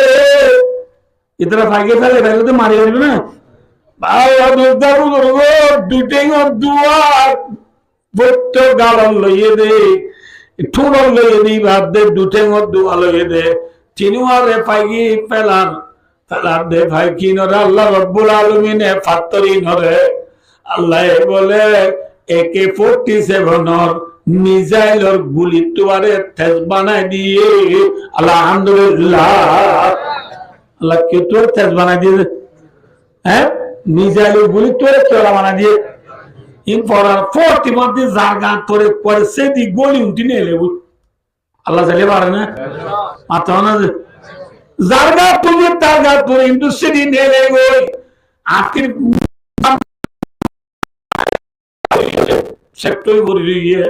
ইতরা ফাইগে ফেলে ফেলে তো মারি দিবে না ভাই দুদার গো দুটেং দুয়ার বত্ত গালন লইয়ে দে ঠুড়ল লইয়ে দি ভাত দে দুটেং দুয়া লইয়ে দে চিনুয়ারে ফাইগি ফেলান ফেলার দে ভাই কি নরে আল্লাহ রব্বুল আলামিনে ফাত্তরি নরে আল্লাহ বলে AK-47 মিসাইলর গুলি তোয়ারে তেজ বানাই দিয়ে আলহামদুলিল্লাহ আল্লাহ কে তোর তেজ বানাই দিয়ে হ্যাঁ মিসাইলর গুলি তোরে তোরা বানাই দিয়ে ইন ফরার 40 মধ্যে জায়গা তোরে করে সেদি গলি উঠি নেলে আল্লাহ চাইলে পারে না মাথা না জারগা পুজো তারগা পুরো ইন্ডাস্ট্রি নেলে গই আখির সেক্টর করে দিয়ে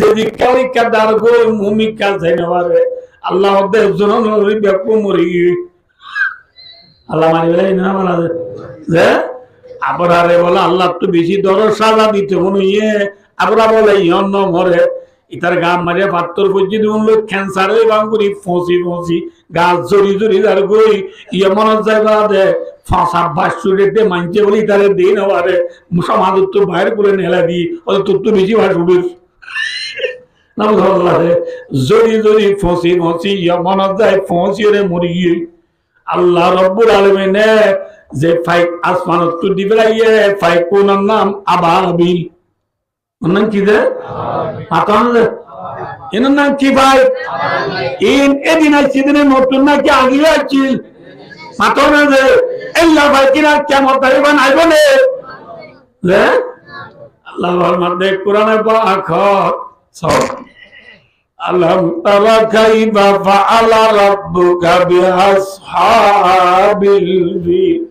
যদি কালিকা দার গই মুমিকা জানারে আল্লাহ ওদের জন্য ব্যাপক মরি আল্লাহ মানি বলে না বলা যে আবার আরে বলে আল্লাহ তো বেশি দরজ সাজা দিতে কোনো ইয়ে আবার বলে ইয়ন মরে ইতার গাম মারিয়া পাত্তর করছি লোক ক্যান্সারে বাঙ্গুরি ফসি ফসি গাছ জড়ি জড়ি তার গই ইয়ে মনে যাইবা দে ফাঁসা বাসুরেতে মানছে বলি তারে দিন আবারে সমাজ তো বাইরে করে নেলা দি ওদের তোর তো বেশি ভাস উঠিস না বলা জড়ি জড়ি ফসি ফসি ইয়ে মনে যায় ফসি রে মরি গিয়ে আল্লাহ রব্বুল আলামিনে যে ফাই আসমানত তো দিবে ইয়ে ফাই কোন নাম আবাবিল নাম কি দে আতান এর নাম কি ভাই ইন এদিন আছে দিনে নতুন নাকি আগে আছে মাতনা যে আল্লাহ ভাই কিনা কেমন তাইবান আইব নে লে আল্লাহর মধ্যে কোরআনে পাক সব আলম তারা কাইফা ফাআলা রাব্বুকা বিআসহাবিল ফিল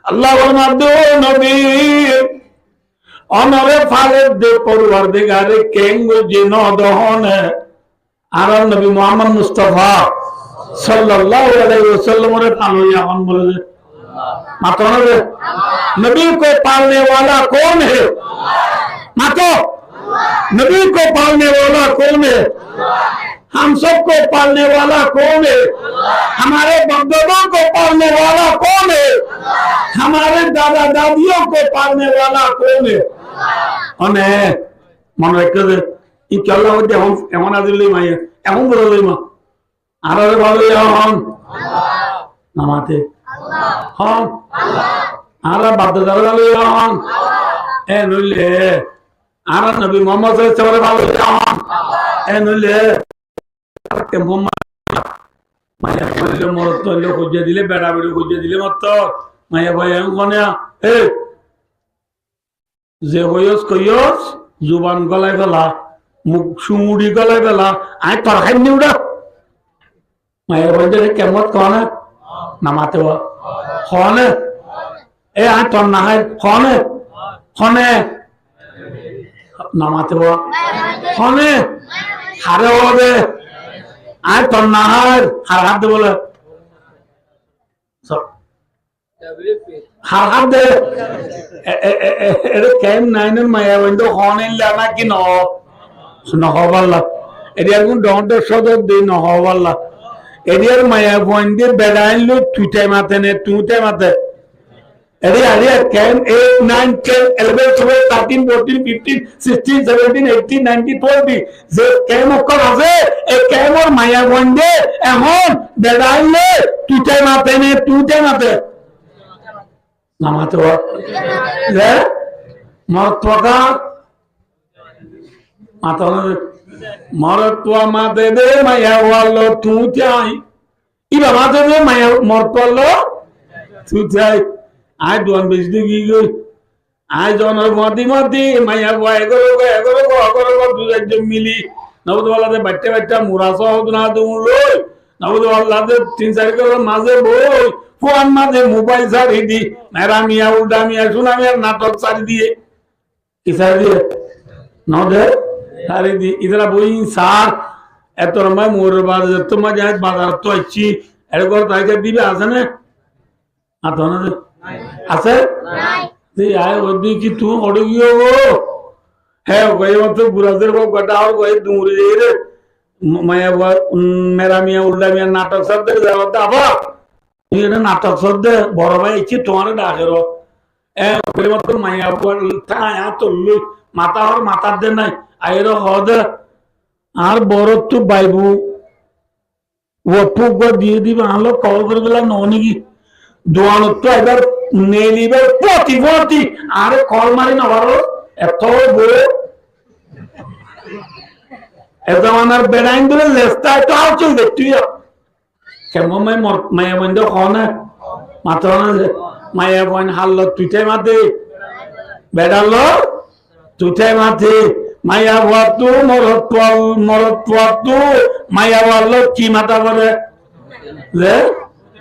আল্লাহর মধ্যে নবী অনরে ফালের দে পরওয়ারদিগারে কেঙ্গ জিন দহনে আর নবী মুহাম্মদ মুস্তাফা সাল্লাল্লাহু আলাইহি ওয়াসাল্লাম রে পালয়া হন বলে মাতনা রে नबी को पालने वाला कौन है मातो नबी को पालने वाला कौन है हम सबको पालने वाला कौन है हमारे बंदों को पालने वाला कौन है हमारे दादा दादियों को पालने वाला कौन है अने मन रखे इन चल्ला होते हम एमन आदिल्ली माया एमन बोले मा आरे बोले हम नमाते हम आरा बात दादा हम ए नुले आरा नबी मोहम्मद सल्लल्लाहु अलैहि वसल्लम ए नुले के मोहम्मद माया बोले मोर तो लो खुजे दिले बेड़ा बेड़ी खुजे दिले मत माया भाई हम कोने ए যে হইস কইস জুবান গলায় ফেলা মুখ সুমুড়ি গলায় ফেলা আই তোর খাইনি উড়া মায়ের বলছে কেমন কনে নামাতে হনে এ আই তোর না হয় হনে হনে নামাতে হনে হারে হবে আই তোর না হয় হার হাত বলে হার হাত দে এটা কেম নাইনের মায়া বন্ধু হনের লানা কি নহবাল্লা এরিয়ার কোন ডন্টের সদর দিই নহবাল্লা এরিয়ার মায়া বন্ধু বেড়াইলো তুইটাই মাতে নে তুইটাই মাতে এরিয়া কেম 8 9 10 11 12 13 14 15 16 17 18 19 20 যে কেম অকল আছে এই কেমর মায়া বন্ধু এখন বেড়াইলে তুইটাই মাতে নে তুইটাই মাতে নামাতে যে মরত্বটা মাতা মরত্ব মাতে দে মায়া ওয়ালো তুই চাই ইবা মাতে দে মায়া মরত্বলো তুই চাই আই দোয়ান বেশি গই গই আই জনের মতি মতি মায়া বয় এগরো দুজন মিলি নবদওয়ালাতে বাচ্চা বাচ্চা মুরা সহ না দুন লই নবদওয়ালাতে 3-4 করে মাঝে বই ফোন মাঝে মোবাইল ছাড়ি দি মেরা মিয়া উল্টা মিয়া সোনা মিয়ার নাটক ছাড়ি দিয়ে কি ছাড়ি দিয়ে নদে ছাড়ি দি ইদারা বই সার এত রমায় মোর বাজার তোমার যাই বাজার তো আইছি এরকম তাইকে দিবে আছে না আতো না আছে নাই আয় ওদি কি তুই ওড়ে গিয়ে গো হ্যাঁ ওই মত বুড়াদের গো গটা আর ওই দূরে যাই রে মায়া মেরা মিয়া উল্টা মিয়া নাটক সব দে যাও দাবা এটা নাটক সদ্দে বড় ভাই ইচ্ছে তোমার ডাকের মতো মাইয়া তুললু মাথা হর মাথার দে নাই আইর হদ আর বড় তো বাইবু ওপুক দিয়ে দিবে আলো কল করে গেলাম নকি দোয়ান তো এবার নেলিবার প্রতি আরে কল মারি নবার এত বড় এত আমার বেড়াইন ধরে লেস্তা তো আর চলবে তুই কেমন মায়া বন্ধু হনে মাত্র মায়া বন হারল তুইটাই মাতে বেড়ালো তুইটাই মাতে মায়া বাতু মরত মায়া বললো কি মাথা বলে যে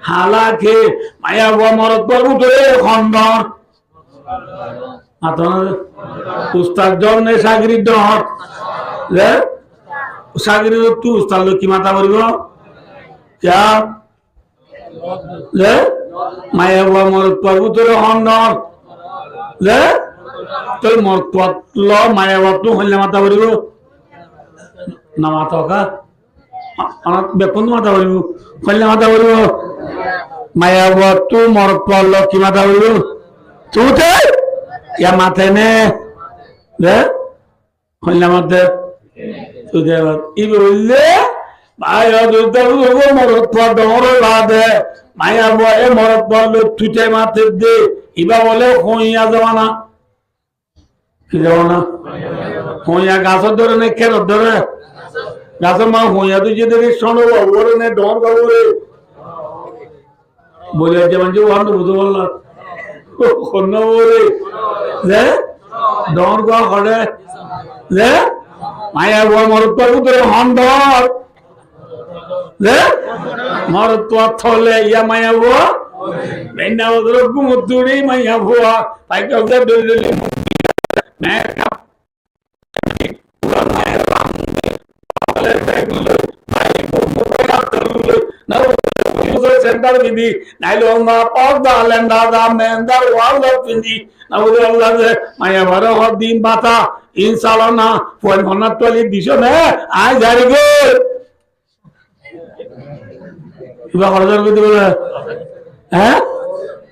হালাকে মায়া মরত উঠে খন্ডর উস্তাদ জন্মে সাগরির ডর যে সাগরির তু উস্তাদ কি মাথা বলব যা যে মায়া মরত উঠে খন্ডর যে তোর মরত ল মায়া বাতু হইলে মাথা বলব না মাথা কা বেকুন মাথা বলব হইলে মাথা বলব মায়া বাতু মরত ল কি মাথা বলব তুতে या माथे ने ले होइला माथे तुझे इबुल्ले माया दुता वो मरत पर डोरो लादे माया बोए मरत पर लो तुझे माथे दे इबा बोले होइया जवाना কি জवाना होइया गासो धरे ने केरो धरे गासो मा होइया तुझे देरी सोनो ओरे ने डोर गवरे बोले जे म्हणजे वान बुझो बोलला कोन्ना ओरे ले डोर गो खड़े ले माया वो मरत पर उतरे हंडर ले मरत पर थले या माया वो बेना उधर गुमुतुड़ी माया वो पाई के उधर डोली मैं पूरा माया राम वाले बैगुल भाई वो बेटा तरुल ना वो सेंटर विधि नाइलो मा पौधा लेंदा दा मेंदर वाला पिंदी ना वो अल्लाह से माया भरो और दिन बाता इंशाल्लाह ना फोन होना तो ले दिशो ने आज जाएंगे इबा खरजर को दिबे हैं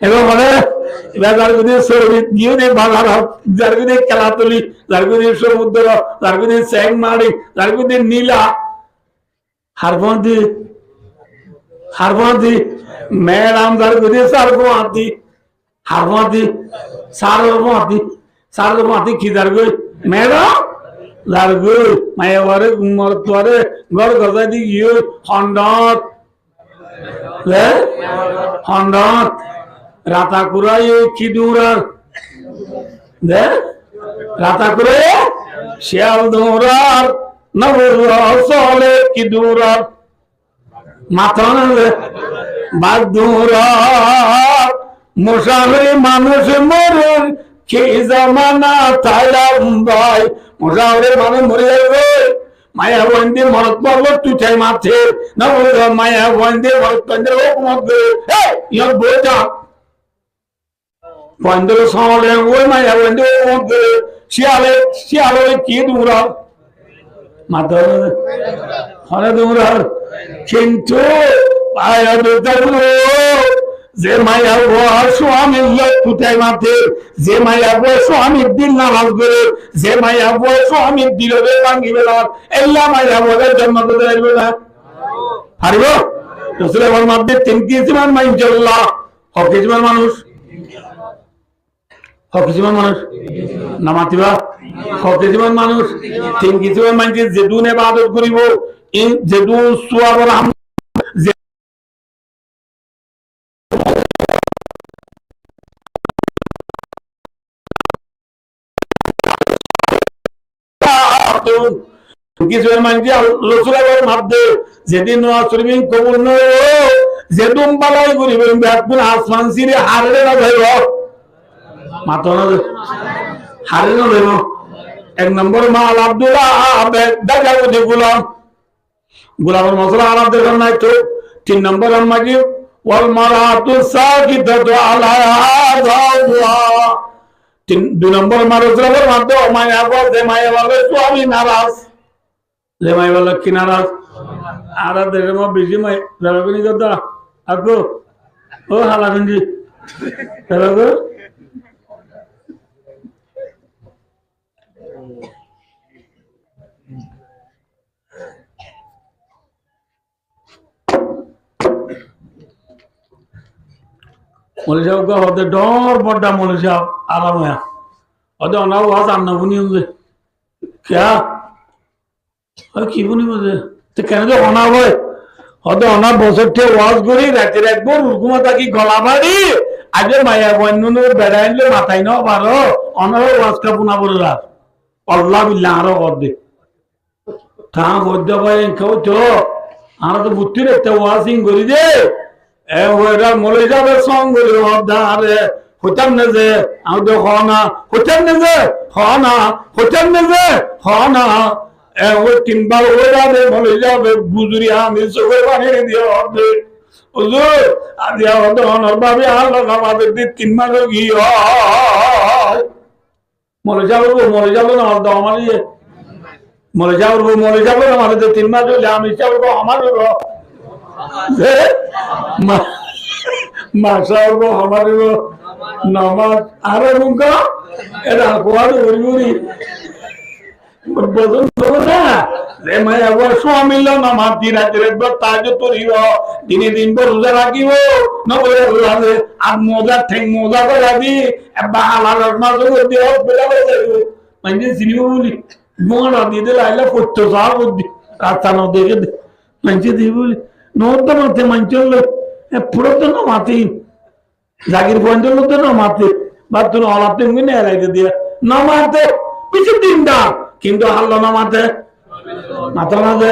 एगो बड़े इबा जारगु दे सोवित गियो दे बाजार जारगु दे कलातली जारगु दे समुद्र जारगु दे सेंग माड़ी जारगु दे नीला हारबोंदी मैडम जारगु दे सारगु आती हारबोंदी सारगु आती की जारगु मैडम जारगु मायावारे मरतवारे घर गजा दी गियो हंडत ले हंडत राताकुरा ये किदूरार दे राताकुरा श्याल दूरार नवुरा सोले किदूरार माथान ले बादूरार मुसाफिर मानुष मरे के जमाना थाया भाई मुसाफिर मानुष मरे गए माया वंदे मरत पर तू चाहे माथे नवुरा माया वंदे मरत पंद्र लोग मत ए ये बोझा पंद्रह साल है वो मैं अब इंदु वो सियाले की दूरा मातर हरे दूरा किंतु आया दूरा जे माया वो स्वामी ये कुत्ते माथे जे माया वो स्वामी दिल ना लागरे जे माया वो स्वामी दिल रे बांगी बेला एल्ला माया वो जन्म को दे बेला हरिबो दूसरे बार माथे तीन की समान माइन चलला और किसमान मानुष हकीजमान मानुष नामातिबा हकीजमान मानुष तीन किसमान मानते जेदुने इबादत करिबो इन जेदु सुआबर हम किसमान मानते रसूलुल्लाह मादे जेदिन नसरिबिन कबूल न जेदुम बालाई करिबो बेकुल आसमान सिरे हारले ना भाईबो मातोना हारिनो देनो एक नंबर माल अब्दुल्लाह दाजा को दे गुलाम मसला आराम दे करना है तो तीन नंबर अम्माजी वल मरातु साकिततु अला जावा तीन दो नंबर मारुसला पर मातो माया को दे माया वाले स्वामी नाराज ले माया वाला की नाराज आरा दे में बिजी में जरगनी करता आपको ओ हाला गंजी जरगो मलेशिया का होते डोर बड़ा मलेशिया आराम है अरे ना वो आज आना बुनी होंगे क्या अरे की बुनी मुझे तो कहने दो होना वो होते होना बहुत थे वाज गुरी रहते रहते बोल हुकूमत की गलाबारी आज माया बन्नू ने बेड़ाइन ले माताई ना बारो होना वो वाज का बुना बोल रहा আল্লাহ বিল্লাহ আরো অর্ধে তা বৈদ্য ভাই কেউ তো আমরা তো বুদ্ধি রেখতে ওয়াশিং করি দে মরে যাবে সং করি আরে হতাম না যে আমি তো হ না হতাম না যে হ না হতাম না যে হ না ওই তিনবার হয়ে যাবে মরে যাবে গুজরি আমি চোখে বানিয়ে দিয়ে হবে হুজুর আজ ভাবে আল্লাহ আমাদের তিন মাস গিয়ে মরে যাবো না আমার ইয়ে মরে যাবো না আমাদের 3 মাস হলে আমি যাবো আমার মাসা হবো আমার নামাজ আরো মুখা এটা কোয়ার উড়ি বদন দেবো না রে মায়া স্বামীল নামাজ দিন তাজ তরিব দিনে দিন রোজা রাখিব নবরে আর মোজা ঠেং মোজা করে দি বা আলাদা মাছ দিয়ে মানে চিনিব বলি মোড়া দিয়ে দিলে আইলে করতো যা বুদ্ধি রাস্তা ন দেখে দে মানছে দিই বলি নদ মাতে মানচল পুরো তো না মাতি জাগির পঞ্চল তো না মাতে বা তুমি অলাতে মিনে এলাইতে দিয়ে না মাতে কিছু দিন দা কিন্তু আল্লাহ না মাতে মাথা না দে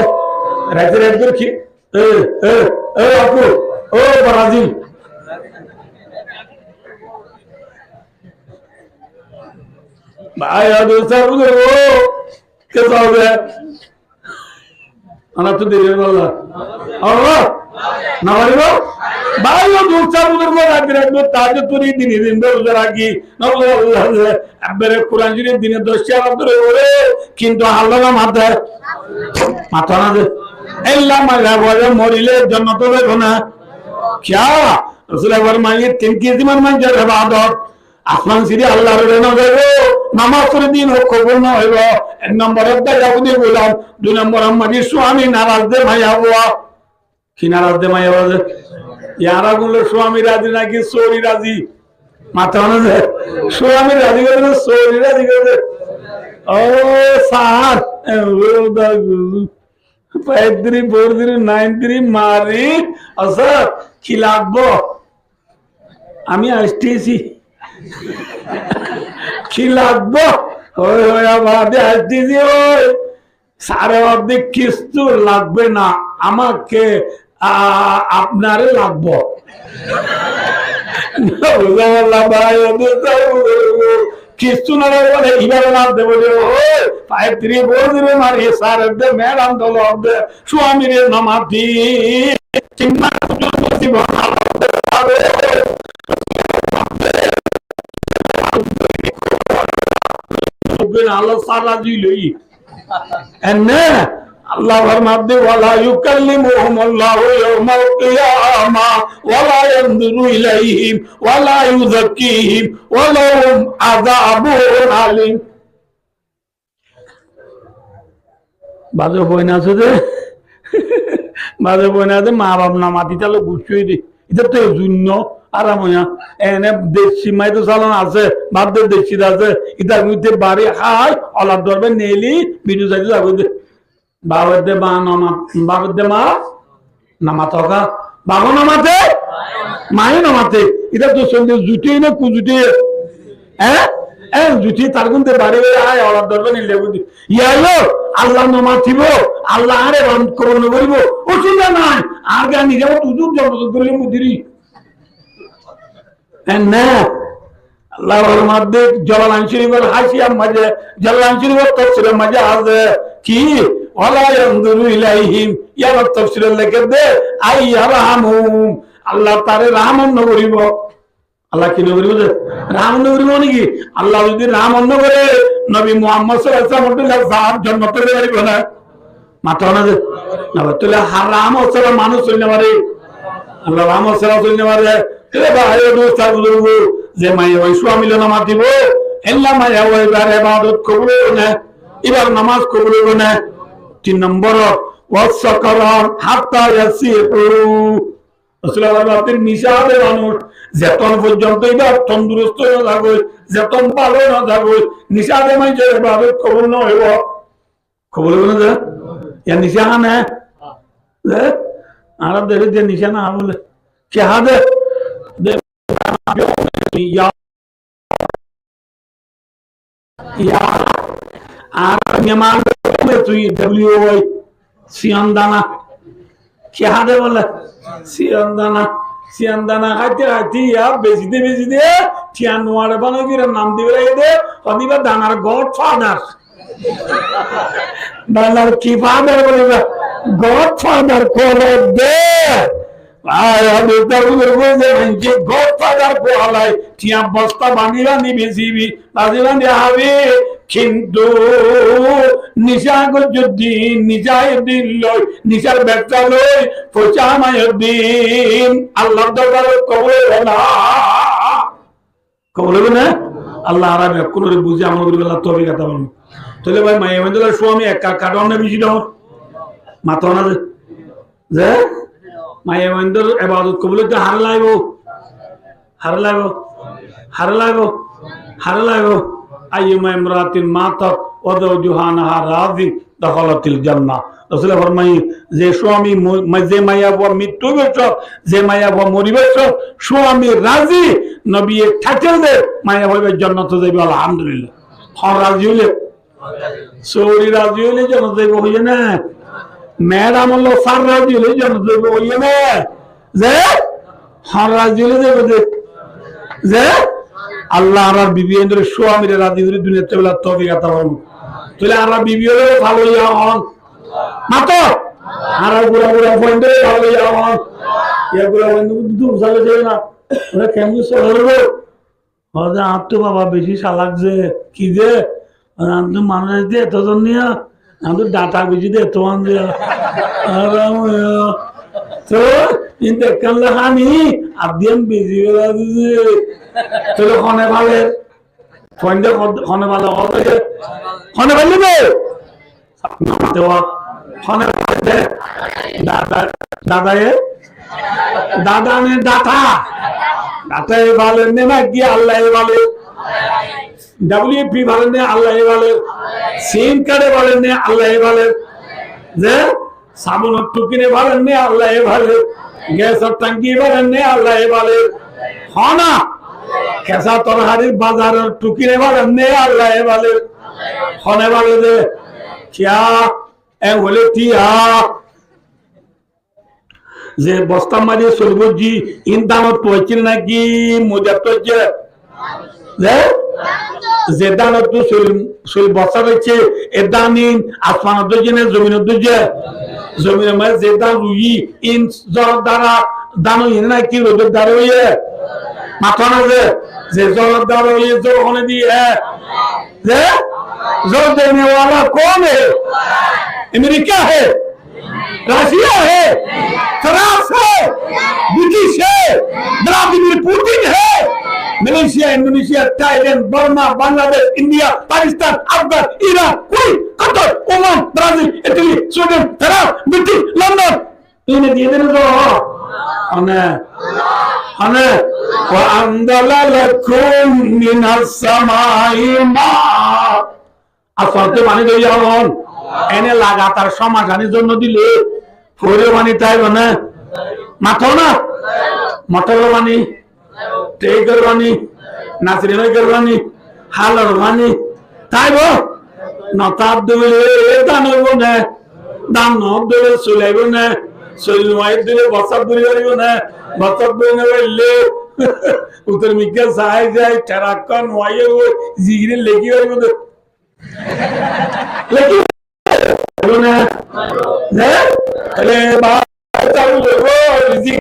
রাতে রাতে কি আপু ও ব্রাজিল ভাই দোস্তার ও कैसा हो गया अना तो देर वाला और ना वाली वो भाई वो दूसरा उधर को रात में ताज तुरी दिन उधर आगी ना वो अब मेरे कुरान जी ने दिन 10 चार उधर हो रे किंतु अल्लाह ना माता ना दे अल्लाह माया बोले मोरिले जन्नत में होना क्या रसूल फरमाए 3 की जिम्मा में जर इबादत আসমান সিরি আল্লাহর রেনা দেব নামাজ পড়ে দিন হোক কবুল না হইব এক নম্বর দাউদি বললাম 2 নম্বর আমাদের স্বামী নারাজ দে মাইয়া হওয়া কি নারাজ দে মাইয়া হওয়া ইয়ারা বললো স্বামী রাজি নাকি চোরি রাজি মাথা না দে স্বামী রাজি করে না চোরি রাজি করে ও সার পাইদ্রি বোরদ্রি 93 মারি আচ্ছা কি লাগবো আমি আসতেছি কি লাগবো সাড়ে অর্ধেক কিস্তু লাগবে না আমাকে আপনারে লাগবো কিস্তু না বলে এবার লাভ দেবো পাইপ 3 বল দিবে মারি সার ম্যাডাম দল স্বামীর নামাতি চিন্তা Allah salah dilui, enne Allah bermadi wala yukallimuhum Allah yawmal qiyamah wala yanzuru ilaihim wala yuzakkihim wala hum azabun alim. Bazo boina sude, bazo boina de ma bab na mati chalo guchui di. Ita to junno আরাময়া এনে দেশি মাই তো চালান আছে বাদ দেশি আছে ইতার মধ্যে বাড়ি হাই অলাপ ধরবে নেলি বিনু যাই যাবো বাবার দে মা নামাত বাবার দে মা নামাত হোকা বাবা নামাতে মাই নামাতে এটা তো সঙ্গে জুটি না কুজুটি হ্যাঁ জুটি তার গুনতে বাড়ি হাই অলাপ ধরবে নিলে বুঝি ইয়ালো আল্লাহ নামাতিব আল্লাহ আরে বন্ধ করবো বলবো অসুবিধা নাই আর গা নিজে তুজুর জন্ম করলে মুদিরি আল্লাহর মধ্যে জালাল শরীফের হাসিয়া মাঝে জালাল শরীফের তাফসীরের মাঝে আছে কি ওয়ালা ইয়ানজুরু ইলাইহিম ইয়া তাফসীরের লেখে দে আই ইয়ারহামুম আল্লাহ তারে রহমত করিব আল্লাহ কি করিব রহমত করিব নাকি আল্লাহ যদি রহমত করে নবী মুহাম্মদ সাল্লাল্লাহু আলাইহি ওয়াসাল্লাম জান্নাতে যাইব না মাথা না দে না বলে হারাম ওসলা মানুষ হইতে পারে আল্লাহ রহমত সাল্লাল্লাহু আলাইহি ওয়াসাল্লাম যে মাইয়া ওই স্বামী নামাজ দিব এল্লা মাইয়া ওই ইবাদত কবুল না এবার নামাজ কবুল না 3 নম্বর ওয়াসকারান হাত্তা ইয়াসিহু রাসূলুল্লাহর মিশাবে মানুষ যেতন পর্যন্ত এবার তন্দুরস্ত না থাকবে যেতন ভালো না থাকবে নিশাবে মাইজে ইবাদত কবুল না হইব কবুল না যা ইয়া নিশানা আর দেখে যে নিশানা বলে শাহাদাত মেমান তুই ডব্লিউআই সিয়ন্দানা কি হাতে বলে সিয়ন্দানা খাইতে খাইতে বেশিতে ঠিয়া নোয়ারে বানাই করে নাম দিবে দে অদিবা দানার গড ফাদার দানার কি ফাদার বলে গড ফাদার করে দে বস্তা বানিয়ে নিবি কিন্তু নিশার ব্যবসা লই পচামায়ুদ্দিন আল্লাহ দরবারে কবুল না কবুল না আল্লাহ আরামে কোন বুঝে আমার তবে কথা বলবো তাহলে ভাই মাইয়া স্বামী একা কাটন না বেশি দাও মাথা না যে মায়া মন্দির এবাদত কবুলে তো হার লাগবো আইয়ুমা ইমরাতিন মাতাত ওয়া যাওজুহা রাযিন দাখালাতিল জান্নাহ রাসূল ফরমাই যে স্বামী যে মায়া ও মৃত্যু বেশ যে মায়া ও মরিবেশ স্বামী রাজি নবী ঠাকুর দে মায়া হইবে জান্নাতে যাইবে আলহামদুলিল্লাহ হর রাজি হইলে সৌরি রাজি হইলে জান্নাতে যাইবে হইবে না ম্যাডাম হলো সার রাজি হলে জান্নাত যাবে হইবে না যে হর রাজি হলে যাবে যে আল্লাহ আর বিবি এর স্বামীর রাজি করে দুনিয়াতে বলা তৌফিক আতা করুন তাহলে আর বিবি হলে ভালো ইয়া হন মাতো আর গুড়া পয়েন্টে ভালো ইয়া হন ইয়া গুড়া বন্ধু দুধ সালে যায় না ওরা কেমন সরবে ওরা আপ তো বাবা বেশি চালাক যে কি যে আমি মানুষ দিয়ে এতজন নিয়ে আমি ডাটা বুঝি দে তোমার দিয়ে তো কিন্তু কানলে হানি আদিয়াম বেশি তোর খনে ভালে ফন্ডে খনে ভালো হবে খনে ভালো বে দেওয়া খনে ভালে দাদা নে ডাটা ভালো নে না কি আল্লাহ ভালো WP ভালো নে আল্লাহ ভালো সিম কার্ডে ভালো নে আল্লাহ ভালো যে সাবুন টুকিনে ভালো নে আল্লাহ ভালো গ্যাসের ট্যাঙ্কি ভালো নে আল্লাহ ভালো হনা কেসা তরহারির বাজারের টুকিনে ভালো নে আল্লাহ ভালো হনে ভালো দে কিয়া এ বলে টিয়া যে বস্তা মারি সরবজি ইনদামত পৌঁছিল নাকি মজা তো যে দানত তো শরীর বস্তা রয়েছে এ দানিন আসমানত জেনে জমিনত জমিনের মধ্যে যে দান রুই ইন জল দ্বারা দানো ইন নাকি রোদের দ্বারা হইয়ে মাথা না যে জলের দ্বারা হইয়ে জল ওখানে দিয়ে যে জল দেने वाला कौन है अमेरिका है रशिया है फ्रांस है ब्रिटिश है व्लादिमीर पुतिन है Malaysia Indonesia Thailand Burma Bangladesh India Pakistan Afghan Iran Kuwait Qatar Oman Brazil Italy Sweden France Britain London इन्हें दिए देने दो हने वअंज़ला लकुम मिनस समाई मा আসলতে পানি দিয়ে যাওন এনে লাগাতার সমাধানের জন্য দিলে ফোরে পানি তাই মানে মাথো না মটর পানি টেকের পানি নাসরিনের পানি হালার পানি তাই গো নতাব দিলে দান হইব না দান নব দিলে চলাইব না চলুয়াই দিলে বসাব দিলে পারিব না বসাব দিলে বললে উত্তর মিকে যায় যায় টেরাক্কন ওয়াইয়ে জিগিরে লেগি পারিব लेकिन बोलना है अरे बात चालू देखो रिजिक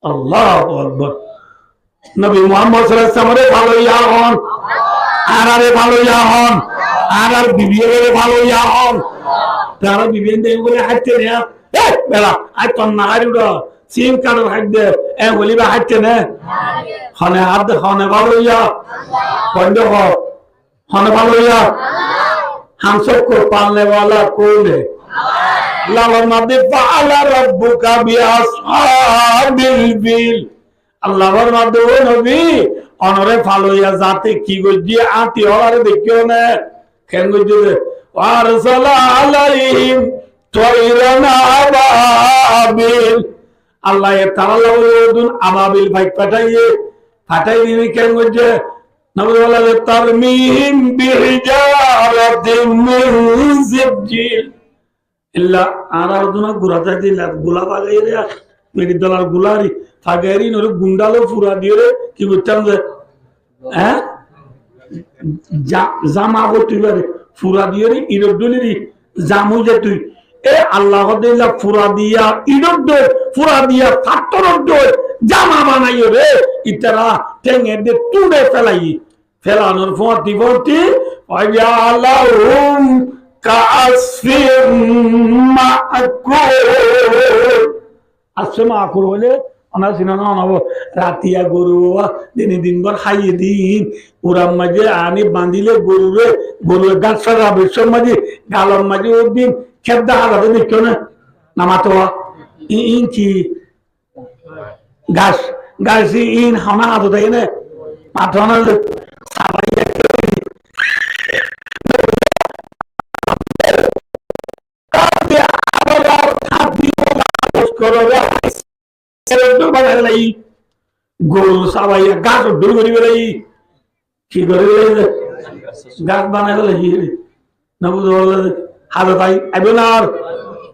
अल्लाहु अकबर नबी मोहम्मद सल्लल्लाहु अलैहि वसल्लम ভালো ইয়া হন আরারে ভালো ইয়া হন আরার বিবিরে ভালো ইয়া হন তারা বিবিন দেই বলে হাঁটতে না এ বেলা আই তো না আরুডা সিম কার্ড হাইদে এ বলিবা হাইতে না হনে হাত হনে ভালো ইয়া কন্দ হনে ভালো ইয়া हम सबको पालने वाला कौन है लाला नबी फाला रब्बुका बिअसहाबिल बिल আল্লাহর মাধ্যমে নবী অনরে ভালো ইয়া জাতে কি গজি আতি হলারে দেখিও না কেন গজি ওয়ারসালা আলাইহিম তাইরানা আবাবিল আল্লাহ তাআলা বলেন আবাবিল ভাই পাঠাই দিন কেন করছে নবুল্লাহ তারমিহিম বিহিজারাতিন মিন সিজিল ইল্লা আরাদুনা গুরাতা দিলা গুলা বাগাইরে মেরি দলার গুলারি ফাগাইরি নর গুন্ডালো পুরা দিয়ে কি করতাম যে হ্যাঁ জামা বটিবারে পুরা দিয়ে ইরদুলিরি জামু যে তুই এ আল্লাহ দিলা পুরা দিয়া ইরদ পুরা দিয়া ফাটরদ জামা বানাইও রে ইতারা টেঙে দে তুড়ে ফেলানোর ফটি ওয়াজালাহুম কাসফিম মাকুল আসে মাকুল হলে অনা সিনানা অনাব রাতিয়া গরু দিনভর খাইয়ে দিন ওরার মাঝে আনি বাঁধিলে গরুর গাছ সারা বিশ্বের মাঝে গালর মাঝে ওর দিন খেদ্দা হারাতে দেখছো না নামাতো ইঞ্চি গাছ ইন হানা হাত থাকে না মাথা না গরু সাবাইয়া গাছ উদ্দুর করি বেড়াই কি করে গাছ বানাই ফেলাই না বুঝতে হাতে তাই আইবে না আর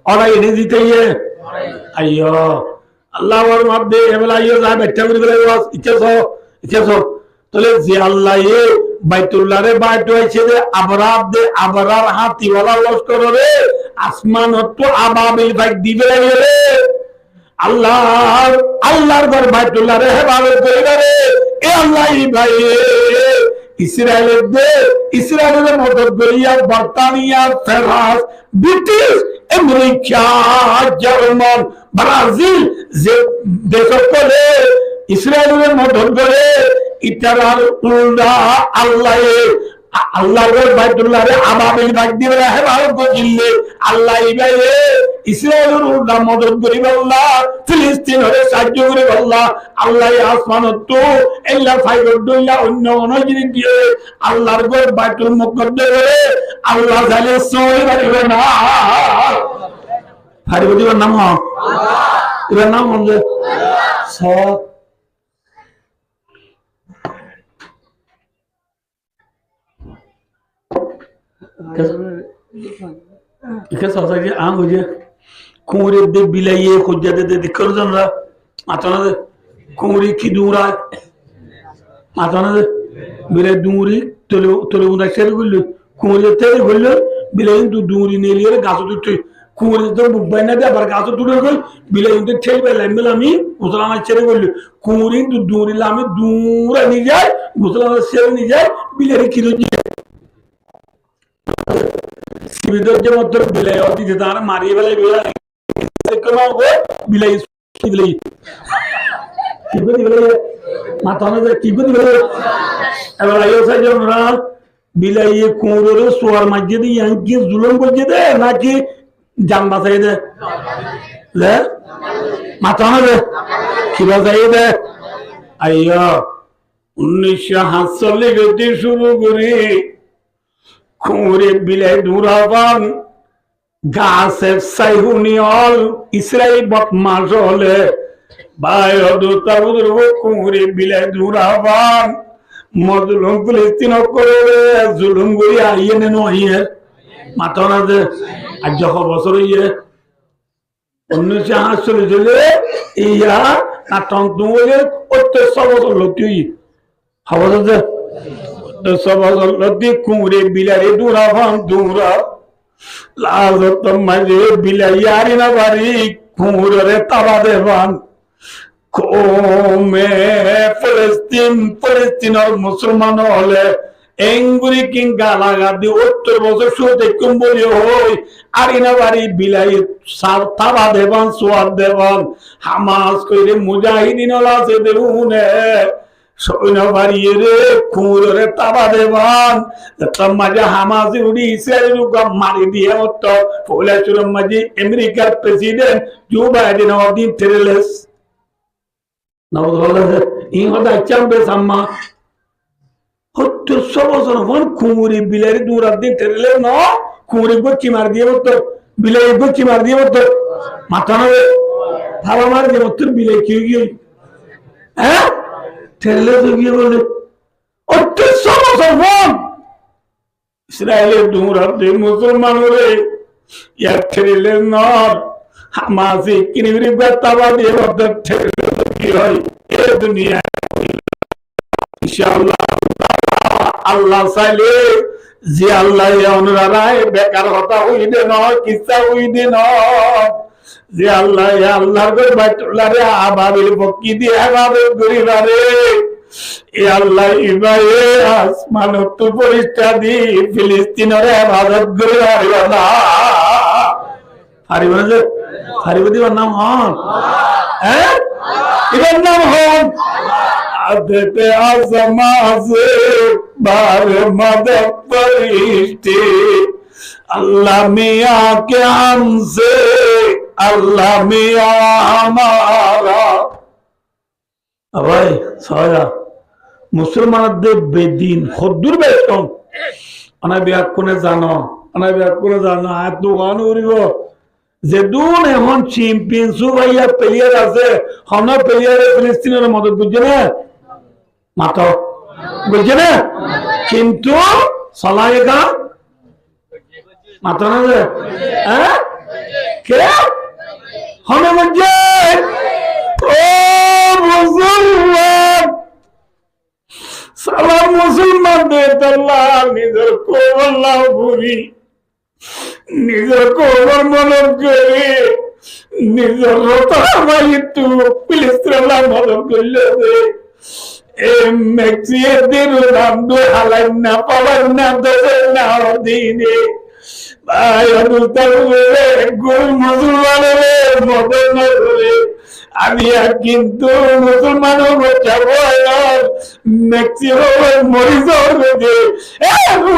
ওরা এনে দিতে আইয় আল্লাহ মাপদে এবেলা আইয় যা ব্যাখ্যা করে ফেলাই ইচ্ছা তাহলে যে আল্লাহ বাইতুল্লাহ রে বাইট হয়েছে যে আবরার হাতিওয়ালা লস্কর রে আসমান তো আবাবিল ভাগ দিবে রে আল্লাহর ঘর বাইতুল্লাহ রে হেফাজত করিবে রে এ আল্লাহ ভাই ইসরায়েলের মদত করিয়া বর্তানিয়া France British America German Brazil যে দেশ করে ইসরায়েলের মদত করে ইতারার উল্টা আল্লাহর বাইতুল্লাহ রে আবাবিল ভাগ দিবে রে হেফাজত করিলে আল্লাহ ভাই ইসরায়েলের উল্টা মদত করিবে আল্লাহ ফিলিস্তিন হরে সাহায্য করিবে আল্লাহ আসমান তো এল্লা ফাইগর দইলা অন্য জিনিস দিয়ে আল্লাহর ঘর বাইতুল মুকদ্দাস রে আল্লাহ জালে সই পারিবে না পারিবে দিবার নাম এর নাম হচ্ছে সব কুমড়ে দে বিলাইয়ে খুঁজা দে দেখো জানরা মাথানা দে কুমড়ি কি দুরা মাথানা দে বিলাই দুমুরি তলে উনা ছেড়ে গেল কুমড়ি তেল গেল বিলাই কিন্তু দুমুরি নেলিয়ে গাছ তুলতে কুমড়ি তো বুবাই না দে আবার গাছ তুলে গেল বিলাই কিন্তু ঠেল পেলাম আমি গোসলানা ছেড়ে গেল কুমড়ি কিন্তু দুমুরি আমি দূরে নিয়ে যায় গোসলানা ছেড়ে নিয়ে যায় বিলাই কি বিলাই দিতে তার মারিয়ে ফেলে বিলাই মাথা কি করে এবার বিলাই কুমড়োর সোয়ার মাঝে দিয়ে কি জুলুম করছে দে নাকি জান বাঁচাই দে মাথা না কি বাঁচাই দে আইয়া 1947 শুরু করে কুমড়ে বিলাই দুরাবান গাছের সাইহুনিয়ল ইসরায়েল বদমাশ হলে কুমড়ে বিলাই দুরাবান মজলুম ফিলিস্তিন করে জুলুম করে আইয়ে নেন আইয়ে মাথা না যে আর যখন বছর ইয়ে 1948 ইয়া নাটন তুলে 48 বছর লতি হওয়া যে সবলতি কুমড়ে বিলারে দুরাবান দুরা লাজত মাঝে বিলাইয়ারি না বাড়ি কুমড়ে তাবা দেবান কোমে ফিলিস্তিনের মুসলমান হলে এঙ্গুরি কিং গালাগাদি 70 বছর শুতে কুম্বলি হই আরিনা বাড়ি বিলাই তাবা দেবান সোয়াদ দেবান হামাস কইরে মুজাহিদিন আছে দেউনে সৈন্য বাড়িয়ে রে কুমড়ে তাবা দেবান মাঝে হামাজি উড়ি ইসরায়েল মারি দিয়ে মতো ফৌলাচুর মাঝে আমেরিকার প্রেসিডেন্ট জো বাইডেন অদিন তেরেলেস কুমড়ি বিলারি দূরার দিন তেরেলে ন কুমড়ি গচ্ছি মার দিয়ে মতো বিলাই গচ্ছি মার দিয়ে মতো মাথা নবে থালা মার যে তোর বিলে কি গিয়ে হ্যাঁ ঠেলে তো গিয়ে বলে 38 বছর পর ইসরায়েলের ডুমরাতে মুসলমান রে ইয়ার ঠেলে নর হামাসি কিনিবরি বেতাবা দিয়ে বদর ঠেলে কি হয় এ দুনিয়া ইনশাআল্লাহ আল্লাহ চাইলে যে আল্লাহ অনুরারায় বেকার হতা হইলে নয় কিচ্ছা হইলে নয় যে আল্লাহ আল্লাহর বাইতুল্লাহ রে আবাবিল পক্ষী দিয়ে আবাবিল গরিবারে এ আল্লাহ ইবায়ে আসমান তো পরিষ্কার দি ফিলিস্তিনের ইবাদত করে পারিবা না পারিবা না যে পারিবা দিবার নাম হন হ্যাঁ এর নাম হন আদেতে আজমাজে বার মদদ পরিষ্টি আল্লাহ মিয়া কে আমসে আল্লাহ মিয়া আমারা ভাই সয়া মুসলমানদের বেদিন হদ্দুর বেতন অনাই বিয়াক কোনে জানো অনাই বিয়াক কোনে জানো আয়াত দোকান উড়িব যে দুন এখন চ্যাম্পিয়নশিপ ভাইয়া প্লেয়ার আছে হন প্লেয়ারে ফিলিস্তিনের মদত বুঝছে না মাতো বুঝছে না কিন্তু সলাইগা মাতো না যে হ্যাঁ কে হন বুঝছে ও মুসলমান সালাম মুসলমানদের আল্লাহ নিজের কোল্লা ভুরি নিজের কোবর মদত করে নিজের রতামাইতু ফিলিস্তিনলা মদত করলে মেক্সিয়ের রামদু হালাইন না পালাইন না দেশের না দিনে ভাই গুরু মুসলমানের মদত না করে আমি কিন্তু মুসলমানও যাব ম্যাক্সিমাম মরি যাবে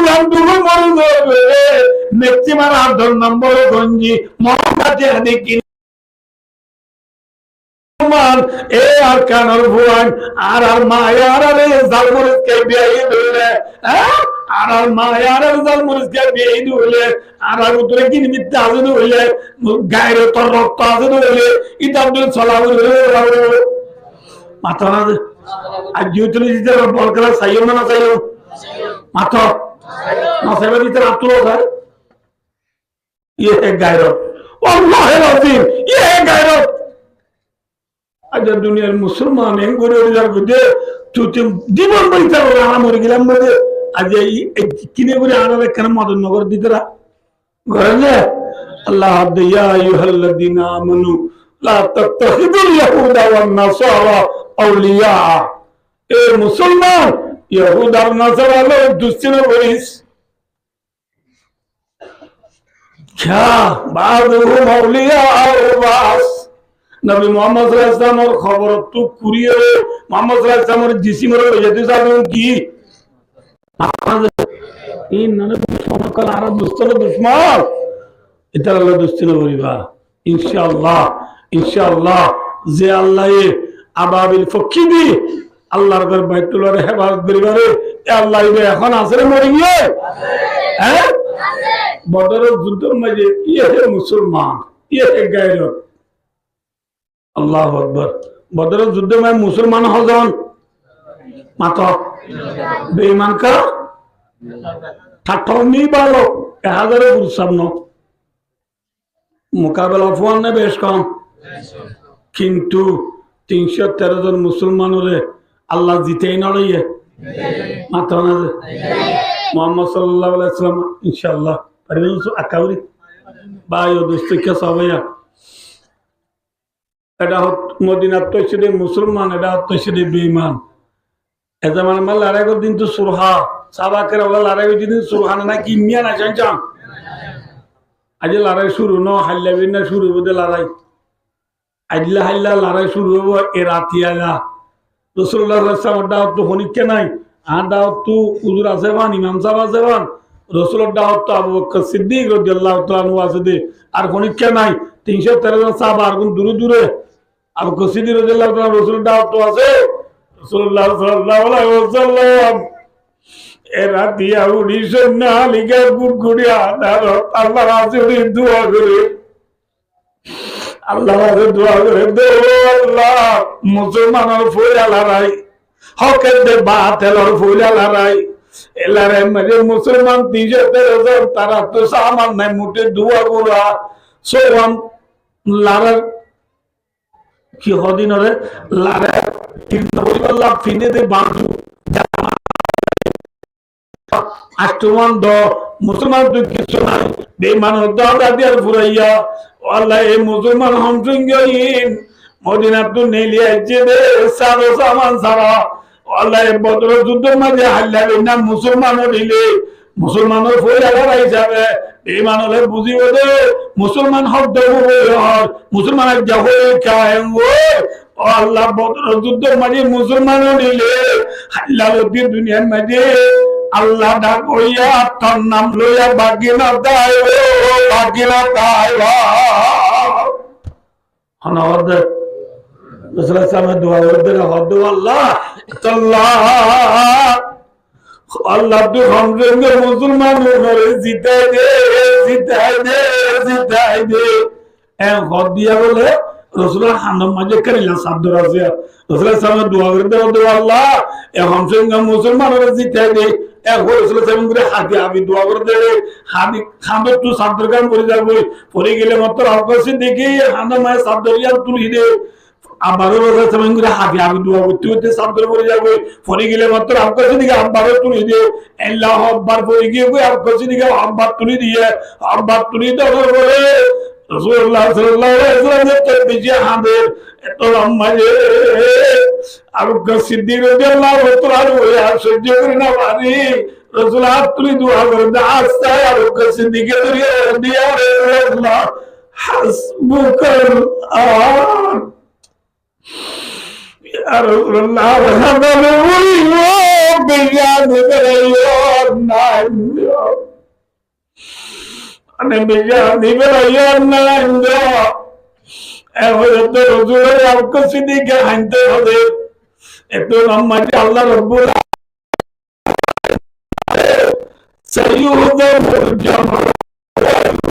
রামদুলো মরি যাবে ম্যাক্সিমাম 8 নম্বর গঞ্জি মোহাম্মদ দেখি এ আর কানর ভুয়ান আর মায়ার জালমুরিস কে বিয়ে দিলে আর মায়ার জালমুরিস কে বিয়ে দিলে আর উত্তরে কি নিমিত্ত আছে হইলে গায়ের তোর রক্ত আছে হইলে ইটা আব্দুল সালাম মাথা না আর যেহেতু দিতে বল খেলা চাইও না চাইও মাথা না চাইবে দিতে আত্ম হয় ইয়ে গায়ের আল্লাহ আজিম ইয়ে গায়ের আজ দুনিয়ার মুসলমান এঙ্গুরে যে তুই জীবন বইতে আমরা মরে গেলাম বলে আজ কিনে করে আনার কেন মদন নগর দিতরা ঘরে যে আল্লাহ ইয়া আইয়ুহাল্লাযীনা আমানু লা তাত্তাখিযুল ইয়াহুদা ওয়ান নাসারা আউলিয়া এ মুসলমান ইহুদ আর নাসারা লো দুশ্চিনা করিস क्या बादुहुम আউলিয়া বাস নবী মুহাম্মদ সাল্লাল্লাহু আলাইহি ওয়াসাল্লামের খবর তো কুরিয়ারে মুহাম্মদ সাল্লাল্লাহু আলাইহি ওয়াসাল্লামের জিসিমরে যেতে যাবেন কি এই ননে সমকাল আরব দুস্তর দুশমন এটা আল্লাহ দুস্তিনা করিবা ইনশাআল্লাহ যে আল্লাহ আবাবিল ফকিদি আল্লাহর ঘর বাইতুল্লাহর হেফাজত করিবারে এ আল্লাহ এখন আছে মরে গিয়ে হ্যাঁ বদরের যুদ্ধের মাঝে ইয়ে মুসলমান ইয়ে গায়রত আল্লাহু আকবার বদরের যুদ্ধে में मुसलमान হজন মাত্র বেঈমান কা ঠাট্টামি ভালো 1000 পুরুষ সামনে মোকাবেলা ফোন না বেশ কম কিন্তু 313 জন মুসলমানরে আল্লাহ জিতেই নড়াইয়ে মাত্র না মুহাম্মদ সাল্লাল্লাহু আলাইহি ওয়াসাল্লাম ইনশাআল্লাহ পারবেন আকাউরি ভাই ও দোস্ত কে সবাইয়া এটা মদিনার তৈশিদে মুসলমান এটা তৈশিদে বেঈমান এটা মানে মাল লড়াই করে দিন তো সুরহা সাবাকের ওলা লড়াই করে দিন সুরহা না কি মিয়া না চান আজ লড়াই শুরু ন হাল্লা বিনা শুরু হতে লড়াই আজলা হাল্লা লড়াই শুরু হবো এ রাতি আলা রাসূলুল্লাহ সাল্লাল্লাহু আলাইহি ওয়াসাল্লাম দাওয়াত তো হনিকে নাই আর দাওয়াত তো হুজুর আছে বান ইমাম সাহেব আছে বান রাসূলের দাওয়াত তো আবু বকর সিদ্দিক রাদিয়াল্লাহু তাআলা আনহু আছে দে আর হনিকে নাই 313 জন সাহাবা আর কোন দূরে দূরে আবু বকর সিদ্দিক রাদিয়াল্লাহু তাআলা রাসূলের দাওয়াত তো আছে রাসূলুল্লাহ সাল্লাল্লাহু আলাইহি ওয়াসাল্লাম এ রাতি আউড়ি সন্না লিগা গুড়গুড়িয়া দাও আল্লাহর কাছে দোয়া করে আল্লাহ দোয়া করে দে আল্লাহ মুসলমানের ফুল আলারাই হকের দে বাতেলর ফুল আলারাই এলারে মানে মুসলমান ৩০০ তারা তো সামান নাই মুঠে দোয়া গুলা সোয়ান লারার কি হদিনরে লারে আল্লাহ ফিনে দে বাঁধু আষ্টমান দ মুসলমান তো কিছু নাই বেমান দাদিয়ার ফুরাইয়া আল্লাহ এই মুসলমান হমসঙ্গীন মদিনা তো নেলি আইছে দে সাদো সামান সারা আল্লাহ বদর যুদ্ধের মাঝে হাল্লাবে না মুসলমান দিলে মুসলমানের ফই আলাদা হিসাবে বেমান হলে বুঝিব দে মুসলমান হক দেব মুসলমান এক যাবো কায়েম আল্লাহ বদর যুদ্ধের মাঝে মুসলমান দিলে হাল্লাবে দুনিয়ার মাঝে আল্লাহ ডাক হইয়া তার নাম লইয়া বাগিনা দায় বাগিনা দায় হনওয়াদ রাসূলুল্লাহ সাল্লাল্লাহু আলাইহি ওয়াসাল্লাম হদ আল্লাহ আল্লাহ আল্লাহ তো হামজে মুসলমান হয়ে জিতাই দে জিতাই দে জিতাই দে এ হদ দিয়া বলে রাসূলুল্লাহ হান্নাম মাঝে করিলা সাদর আছে রাসূলুল্লাহ সাল্লাল্লাহু দোয়া করে দে আল্লাহ এ হামজে মুসলমান হয়ে জিতাই দে হাবি দোয়া করে দেবে হাবি খাবে তুই সাদর গান করে যাবো পরে গেলে মাত্র অবকাশে দেখি হানা মায়ের সাদর তুলি দে আবারও হাবি হাবি দোয়া করতে হতে সাদর করে যাবো পরে গেলে মাত্র অবকাশে দিকে আব্বারও তুলি দে আল্লাহ আব্বার পরে গিয়ে অবকাশে দিকে আব্বার তুলি দিয়ে আব্বার তুলি দেওয়ার পরে রাসূলুল্লাহ সাল্লাল্লাহু আলাইহি ওয়াসাল্লাম বেশি হাঁদের এত লম্বা যে আবু বকর সিদ্দিক রাদিয়াল্লাহু তাআলা ওই আর সহ্য করে না পারি রাসূল হাত তুলে দোয়া করে আস্তে আবু বকর সিদ্দিক দিয়া আল্লাহ হাসবুকাল ইয়া রাসূলুল্লাহ হাদালু বিয়াদ না ane bija nibera yana ndo ehore to rojure apko sidike hante hobe eto nammati Allah rabbul sayyuhum jama'una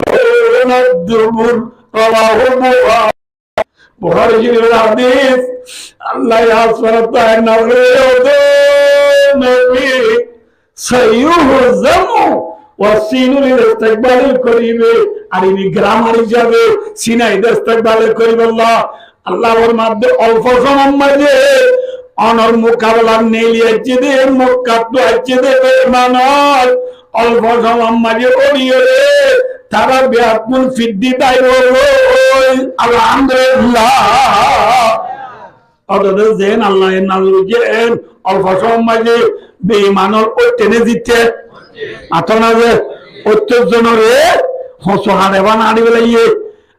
dubur rawahu bukhari shirif hadith Allah ya subhanahu nawre odo nabi sayyuhum ওয়াসিনুল ইস্তিকবাল করিবে আর ইনি গ্রামার হিসাবে সিনাই ইস্তিকবাল করিবে আল্লাহ ওর মধ্যে অল্প সময় মাঝে অনর মোকাবেলা নেলিয়েছে দে মক্কা তো আছে দে মানল অল্প সময় মাঝে ওরিয়ে তারা বিয়াতুল ফিদ্দি তাই আলহামদুলিল্লাহ অদদ জেন আল্লাহ এর নাম জেন অল্প সময় মাঝে বেঈমানর ওই টেনে দিতে আতনা যে ৭০ জনরে হসহারে বানাড়ি বেলাইয়ে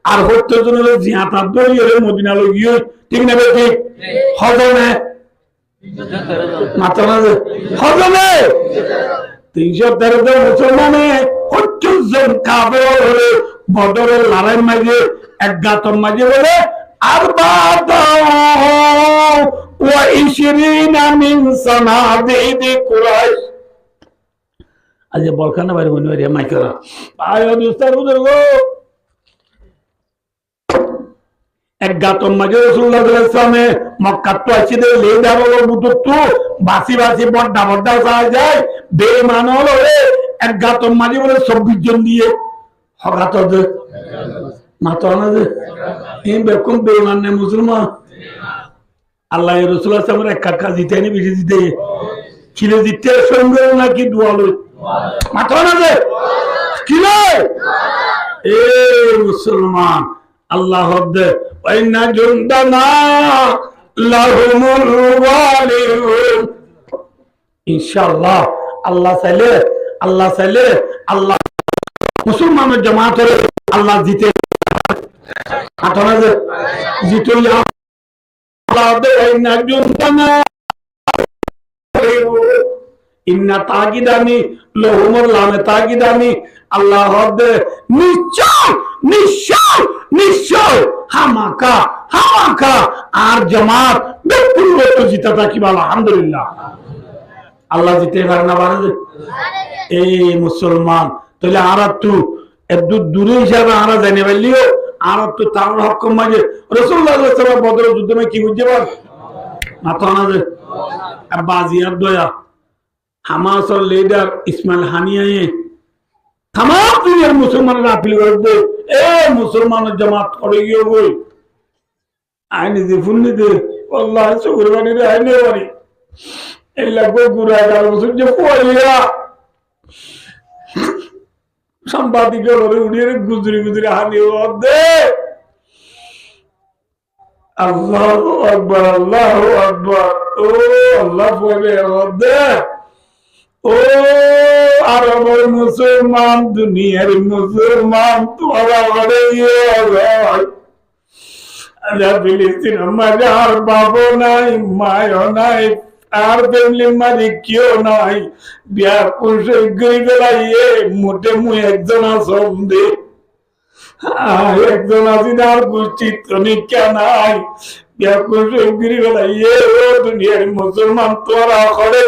আর ৭০ জনরে জিয়াতা দরিয়ে মদিনা লগিয়ে ঠিক না ঠিক হজনে মাতনা যে হজনে ৩১৩ জন মুসলমানে ৭০ জন কাফের হলে বদরের লড়াইয়ের মাঝে এক গাতর মাঝে বলে আরবাতা ওয়া ২০ মিন সানাদিদি কুরাইশ আজ বলখানা বাইরে মনে হয় মাইকেরা ভাই দুস্তার বুজুর্গ এক গাতম মাঝে রাসূলুল্লাহ সাল্লাল্লাহু আলাইহি ওয়াসাল্লাম মক্কা তো আছে দে লে দাও বুতুতু বাসি বাসি বড় বড় যায় যায় বেঈমান হলো রে এক গাতম মাঝে বলে ২৪ জন দিয়ে হগাত দে মাতনা দে এই বেকুম বেঈমান নে মুসলমান আল্লাহ রাসূলুল্লাহ সাল্লাল্লাহু আলাইহি ওয়াসাল্লাম এক কাকা জিতেনি বেশি জিতে ছিলে জিতে সঙ্গে নাকি দোয়া লই মাতনা দে কি লই এ মুসলমান আল্লাহ হদ্দে ওয়াইনা জুনদানা লাহুমুল গালিবুন ইনশাআল্লাহ আল্লাহ চাইলে আল্লাহ মুসলমানের জামাতের আল্লাহ জিতে মাতনা দে জিতুল আল্লাহ দে ওয়াইনা জুনদানা ইন্না তাকিদানি লহুমুল লামে তাকিদানি আল্লাহ হদ্দে নিশ্চয় নিশ্চয় নিশ্চয় হামাকা আর জামাত বিপুল মতো জিতা থাকি বলা আলহামদুলিল্লাহ আল্লাহ জিতে পারে না পারে এই মুসলমান তাহলে আর তু এত দূরে হিসাবে আমরা জানি পারলিও আর তো তার হকম মাঝে রাসূলুল্লাহ সাল্লাল্লাহু আলাইহি ওয়াসাল্লাম বদর যুদ্ধে মে কি বুঝতে পার মাথা না যে বাজিয়ার দয়া হামাসের লিডার ইসমাইল হানিয়ে তাম দুনিয়ার মুসলমানরা আপিল করবে এ মুসলমানের জামাত করে গিয়ে বই আইনি যে ফুন্নি দে আল্লাহ সুবহানাহু রে আইনে বাড়ি এই লাগবে গুড়া গাল বছর যে পয়লা সাংবাদিকের ওরে উড়িয়ে গুজরি গুজরি হানি দে আল্লাহু আকবার আল্লাহু আকবার ও আল্লাহ বলে দে ও আরবের মুসলমান দুনিয়ার মুসলমান তোরা বলে ফিলিস্তিন আমার বাবু নাই মায়ও নাই আর ফ্যামিলি মালিক কেউ নাই বিয়া পুরুষ গই বেলাইয়ে মোটে মু একজন আসন্দে একজন আছি না আর গোষ্ঠী তনিকা নাই বিয়া পুরুষ গই বেলাইয়ে ও দুনিয়ার মুসলমান তোরা করে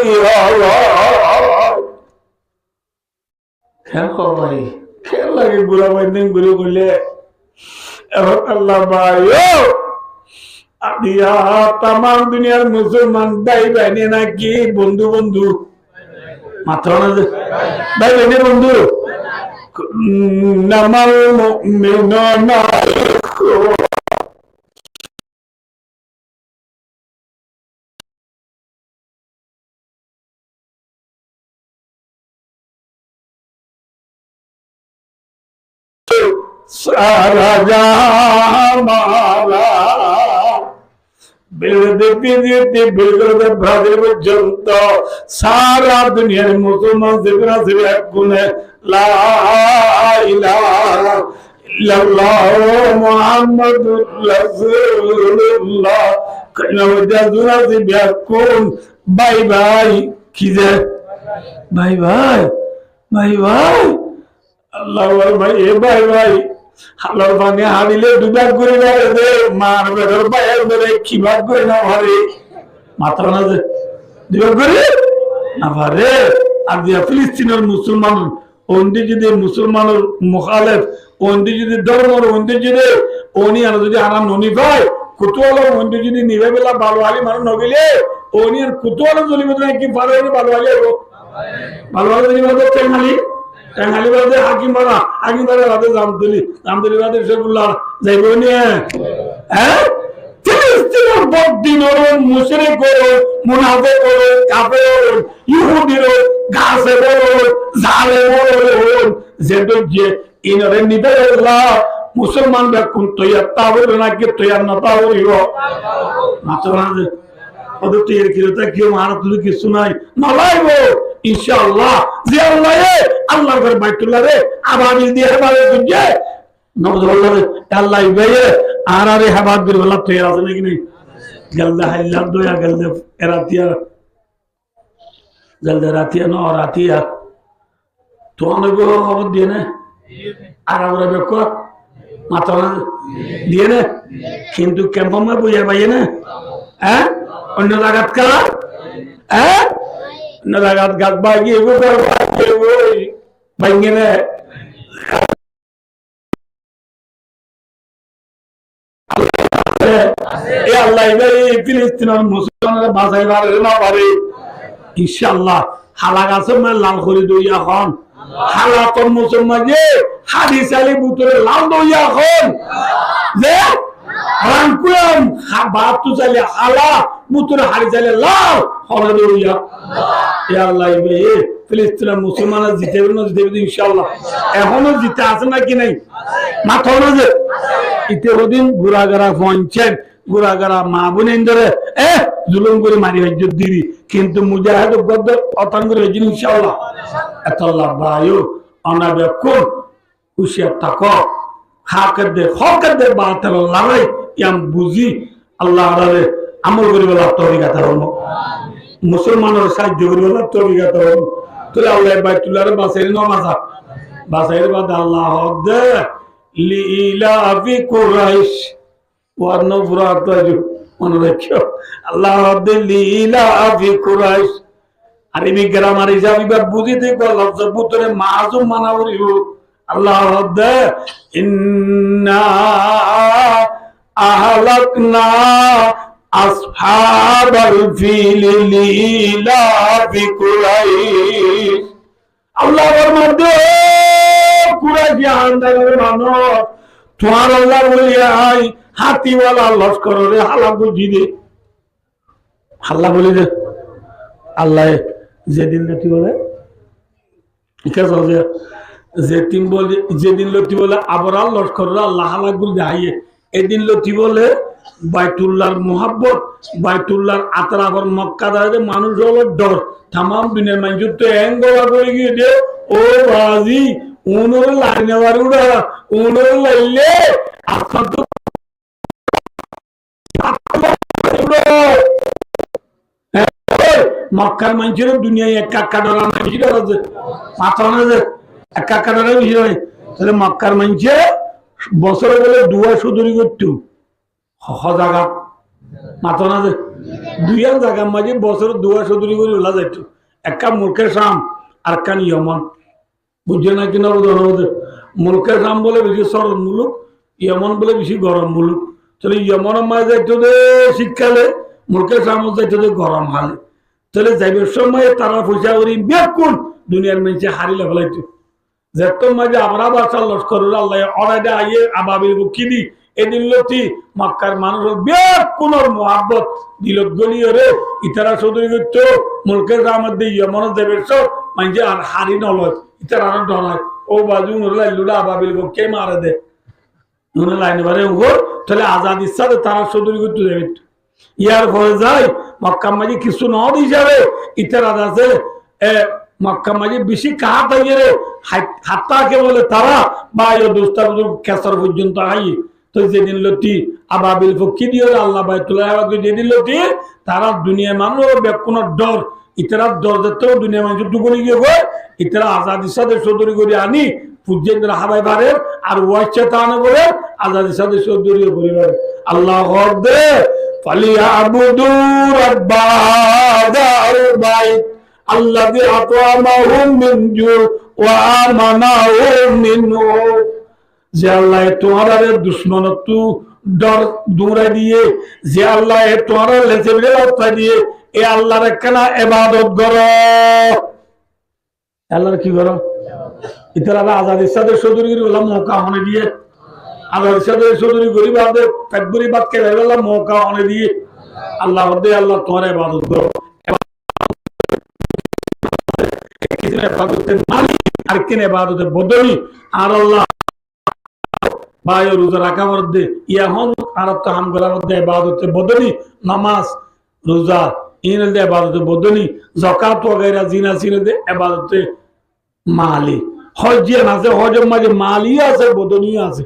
খেয়াল লাগে বুড়া বাইদিন ঘুরে ঘুরলে এখন আল্লাহ ভাই তাম দুনিয়ার মুসলমান ভাই বাইনে নাকি বন্ধু বন্ধু মাত্র না ভাই বাইনে বন্ধু নামাল মুমিনুনা सारा जामाला बिलदे बिलदे बिलदे ब्रादर पর্যন্ত সারা দুনিয়ার মুসলমান যেগুলা ছিল গুণে লা ইলাহা ইল্লাল্লাহ মুহাম্মাদুর রাসূলুল্লাহ কলমা বিয়াকুন বাই বাই কি যে বাই বাই বাই বাই আল্লাহ ভাই এ ভাই ভাই হালার পানি হারিলে দুবার করে দে মার বের বাইরে ধরে কি ভাগ করে না ভারে মাত্র না যে দুবার করে না ভারে আর দিয়া ফিলিস্তিনের মুসলমান ওন্দি যদি মুসলমানের মুখালেফ ওন্দি যদি ধর্মর ওন্দি যদি ওনি আর যদি আরাম ননি ভাই কুতুয়ালা ওন্দি যদি নিবে বেলা বালওয়ালি মানুষ নগিলে ওনি আর কুতুয়ালা জলি মত কি পারে বালওয়ালি হবো বালওয়ালি জলি মত চেঙ্গালি টাঙ্গালি বাদে হাকিম বাড়া বাদে জামতলি বাদে সেগুলা যাইব নিয়ে হ্যাঁ ফিলিস্তিনের বদ্দিন মুশরিক মুনাফিক কাফের ইহুদির গাছে জালে যেটো যে ইনরে নিবে আল্লাহ মুসলমান বেকুন তৈয়ার তাবর নাকি তৈয়ার না তাবরিব মাত্র না ওদের তো এর কিরতা কেউ মারা তুলে কিছু নাই নলাইব ইনশাআল্লাহ যে আল্লাহ আল্লাহর ঘর বাইতুল্লাহ রে আবাদি দিয়ে হেবারে দুজে নবদুল্লাহ আল্লাহ ইবায়ে আর আরে হেবাদ বির বলা তৈয়ার আছে নাকি নাই গলদা হাইলা দয়া গলদা রাতিয়া গলদা রাতিয়া ন রাতিয়া তো অনেকো খবর দিয়ে না আর আমরা বেকো মাত্র না দিয়ে না কিন্তু ক্যাম্পমে বুঝে পাইয়ে না হ্যাঁ অন্য জায়গাত কারা হ্যাঁ অন্য জায়গাত গাছ বাগিয়ে ভাঙে না আল্লাহ ফিলিস্তিনের মুসলমানরা বাঁচাই পারে না পারে ইনশাআল্লাহ হালা গাছে লাল করে দই এখন হালা তোর মুসলমান যে হাদিস আলী বুতরে লাল দই এখন যে রামকুয়াম বাপ তো চাইলে হালা বুতরে হারি চাইলে লাল হলা দইয়া ইয়া আল্লাহ ফিলিস্তিনের মুসলমানরা জিতে না জিতে ইনশাআল্লাহ এখনো জিতে আছে নাকি নাই মাথা না যে ইতিহদিন গুড়াগাড়া পঞ্চায়েত গুড়াগাড়া মা বোনের ধরে জুলুম করে মারি হজ্জত দিবি কিন্তু মুজাহিদ বদর অতাঙ্গ হয়েছে ইনশাআল্লাহ আল্লাহ ভাইও অনাবে কোন হুশিয়ার থাকো হকের দে বাতিল লড়াই ইয়াম বুঝি আল্লাহ আরে আমল করে বলা তৌফিক আতা হলো মুসলমানের সাহায্য করে বলা তৌফিক আতা হলো তাহলে আল্লাহ বাইতুল্লাহ রে বাসাইর বাদ আল্লাহ দে লিলাফি কুরাইশ ওয়ান ফুরাতাজু মনে রাখো আল্লাহ দে লিলাফি কুরাইশ আরবি গ্রামার হিসাবে বুঝিতে কো লফজ পুত্রে মাযুম মানাবরিও আল্লাহ ইন্না আহলাকনা আসহাবাল ফিল লিলাফি কুরাইশ। আল্লাহর মধ্যে কুরাইশ আন্দাজের মানুষ তোমার আল্লাহ বলিয়াই হাতিওয়ালা লস্কর রে হালা বুঝি দে, হাল্লা বলি দে। আল্লাহ যেদিন লতি বলে যেদিন বলে যেদিন লতি বলে আবার লস্কর আল্লাহ হালা গুল দেখাইয়ে, এদিন লতি বলে বাইতুল্লাহর মোহাব্বত, বাইতুল্লাহর আতর আবার মক্কা দাঁড়াতে মানুষ হলো ডর। তামাম দুনিয়ার মানুষ তো এঙ্গলা করে গিয়ে দে ও বাজি উনোর লাইনে বারুড়া উনোর লাইলে আপনার তো মক্কার মানুষের দুনিয়ায় এক কাকা ডরা বেশি ডর আছে, মাথা না এক কাকা ডরা বেশি ডরে। তাহলে মক্কার মানুষে বছরে গেলে দুয়া সুদুরি করতো জায়গা মাথা না যে দুই জায়গার মাঝে বছর দুয়া সুদুরি করে ওলা যাইত। একটা মুলকের শাম আর কান ইয়মন, বুঝছে না কিনা বোধ। মুলকের শাম বলে বেশি সরল মুলুক, ইয়মন বলে বেশি গরম মুলুক। তাহলে ইয়মনের মাঝে যাইতো যে শীতকালে, মুলকের শাম যাইতো যে গরম হালে। তাহলে যাইবার সময় তারা পয়সা করি বেকুন দুনিয়ার মানুষে হারিলে ফেলাইতো। যেত মাঝে আমরা বাসার লস্কর আল্লাহ অরাইডা আইয়ে আবাবিল বুকি দি এদিন লতি মক্কার মানুষ বেকুনের মোহাব্বত দিলত গলিয়ে রে ইতারা চৌধুরী করতো মুলকের রামের দিয়ে ইয়মন দেবের সব মানুষে আর হারি নলয়, ইতারা আরো ডরায় ও বাজু লাইলুটা আবাবিল বুকে মারে দে লাইন বারে উগর। তাহলে আজাদ ইচ্ছাতে তারা চৌধুরী করতো দেবে। ইয়ার ফলে যায় মক্কা মাঝে কিছু নদ হিসাবে ইতারা আছে মক্কা মাঝে বেশি কাহা পাইয়ে রে হাত্তাকে বলে তারা বা দোস্তার কেসার পর্যন্ত আই। তো যেদিন লতি আবাবিল ফকি দিয়ে আল্লাহ বাইতুল্লাহ যেদিন লতি তারা দুনিয়া মানুষ বেকুনের ডর, ইতারা ডর যেতেও দুনিয়া মানুষ টুকুনি গিয়ে গয় ইতারা আজাদির সাথে চৌধুরী করে আনি পূজ্যেন্দ্র হাবাই বারে আর ওয়াইছে তা আনে বলে আজাদির সাথে চৌধুরী পরিবার আল্লাহ দে ফালিয়াবুদু রাব্বাদাল বাইত আল্লাযী আত'আমাহুম মিন জু' ওয়া আমানাহুম মিন নূর। যে আল্লাহ তোমার দুশ্মনত্ব ডর দূরে দিয়ে, যে আল্লাহ তোমার লেজে লতা দিয়ে এ আল্লাহর একখানা ইবাদত করো। আল্লাহর কি করো? ইতারা আজাদির সাথে চৌধুরী বললাম মৌকা হনে দিয়ে, আজাদির সাথে চৌধুরী গরিব আদে ফেব্রুয়ারি বাদ কে বললাম মৌকা হনে দিয়ে আল্লাহ দে আল্লাহ তোমার ইবাদত করো। আর কেন ইবাদতের বদলি আর আল্লাহ ভাই রোজা রাখা মধ্যে ইয়াহন আর তো হাম করা মধ্যে ইবাদতের বদলি নামাজ রোজা ইন দে ইবাদতের বদলি যাকাত वगैरह জিনা সিনে দে ইবাদতে মালি হজ্জিয়া আছে হজের মাঝে মালি আছে বদলি আছে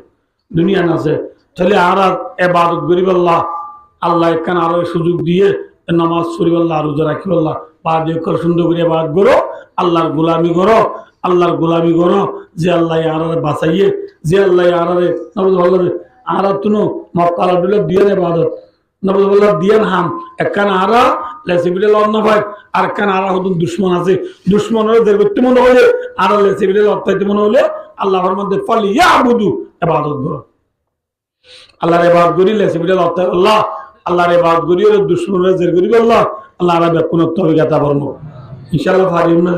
দুনিয়া আছে। তাহলে আর ইবাদত করিব আল্লাহ আল্লাহ এখানে আরো সুযোগ দিয়ে নামাজ পড়িব আল্লাহ রোজা রাখিব আল্লাহ পাঁচ একর সুন্দর করে ইবাদত করো, আল্লাহর গোলামি করো, আল্লাহর গোলামি করো। যে আল্লাহ আরারে বাঁচাইয়ে, যে আল্লাহ আরারে নবুল্লাহ আরা তুনো মক্কালা দিলে দিয়ে ইবাদত নবুল্লাহ দিয়ে হাম একখান আরা লেসিবিলে লন্ন ভাই আর একখান আরা হতো দুশ্মন আছে, দুশ্মনের দেবত্ব মনে হলে আরা লেসিবিলে লত্তাইতে মনে হলে আল্লাহর মধ্যে ফালিয়াবুদু ইবাদত করো। আল্লাহর ইবাদত করি লেসিবিলে লত্তাই আল্লাহ আল্লাহর ইবাদত করি ওর দুশ্মনের জের করি আল্লাহ আল্লাহ আরা কোন তবিগাতা বর্ম ইনশাআল্লাহ ফারিম না।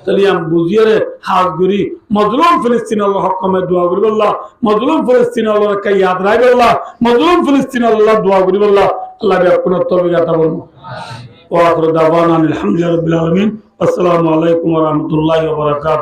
তাহলে আমি বুঝিয়ে রে হাত করি মজলুম ফিলিস্তিন আল্লাহ হকমে দোয়া করি আল্লাহ, মজলুম ফিলিস্তিন আল্লাহ কে ইয়াদ রাখবে আল্লাহ, মজলুম ফিলিস্তিন আল্লাহ দোয়া করি আল্লাহ আল্লাহ কোন তবিগাতা বর্ম। ওয়া আখিরু দাওয়ানা আলহামদুলিল্লাহি রাব্বিল আলামিন। আসসালামু আলাইকুম ওয়া রাহমাতুল্লাহি ওয়া বারাকাতুহু।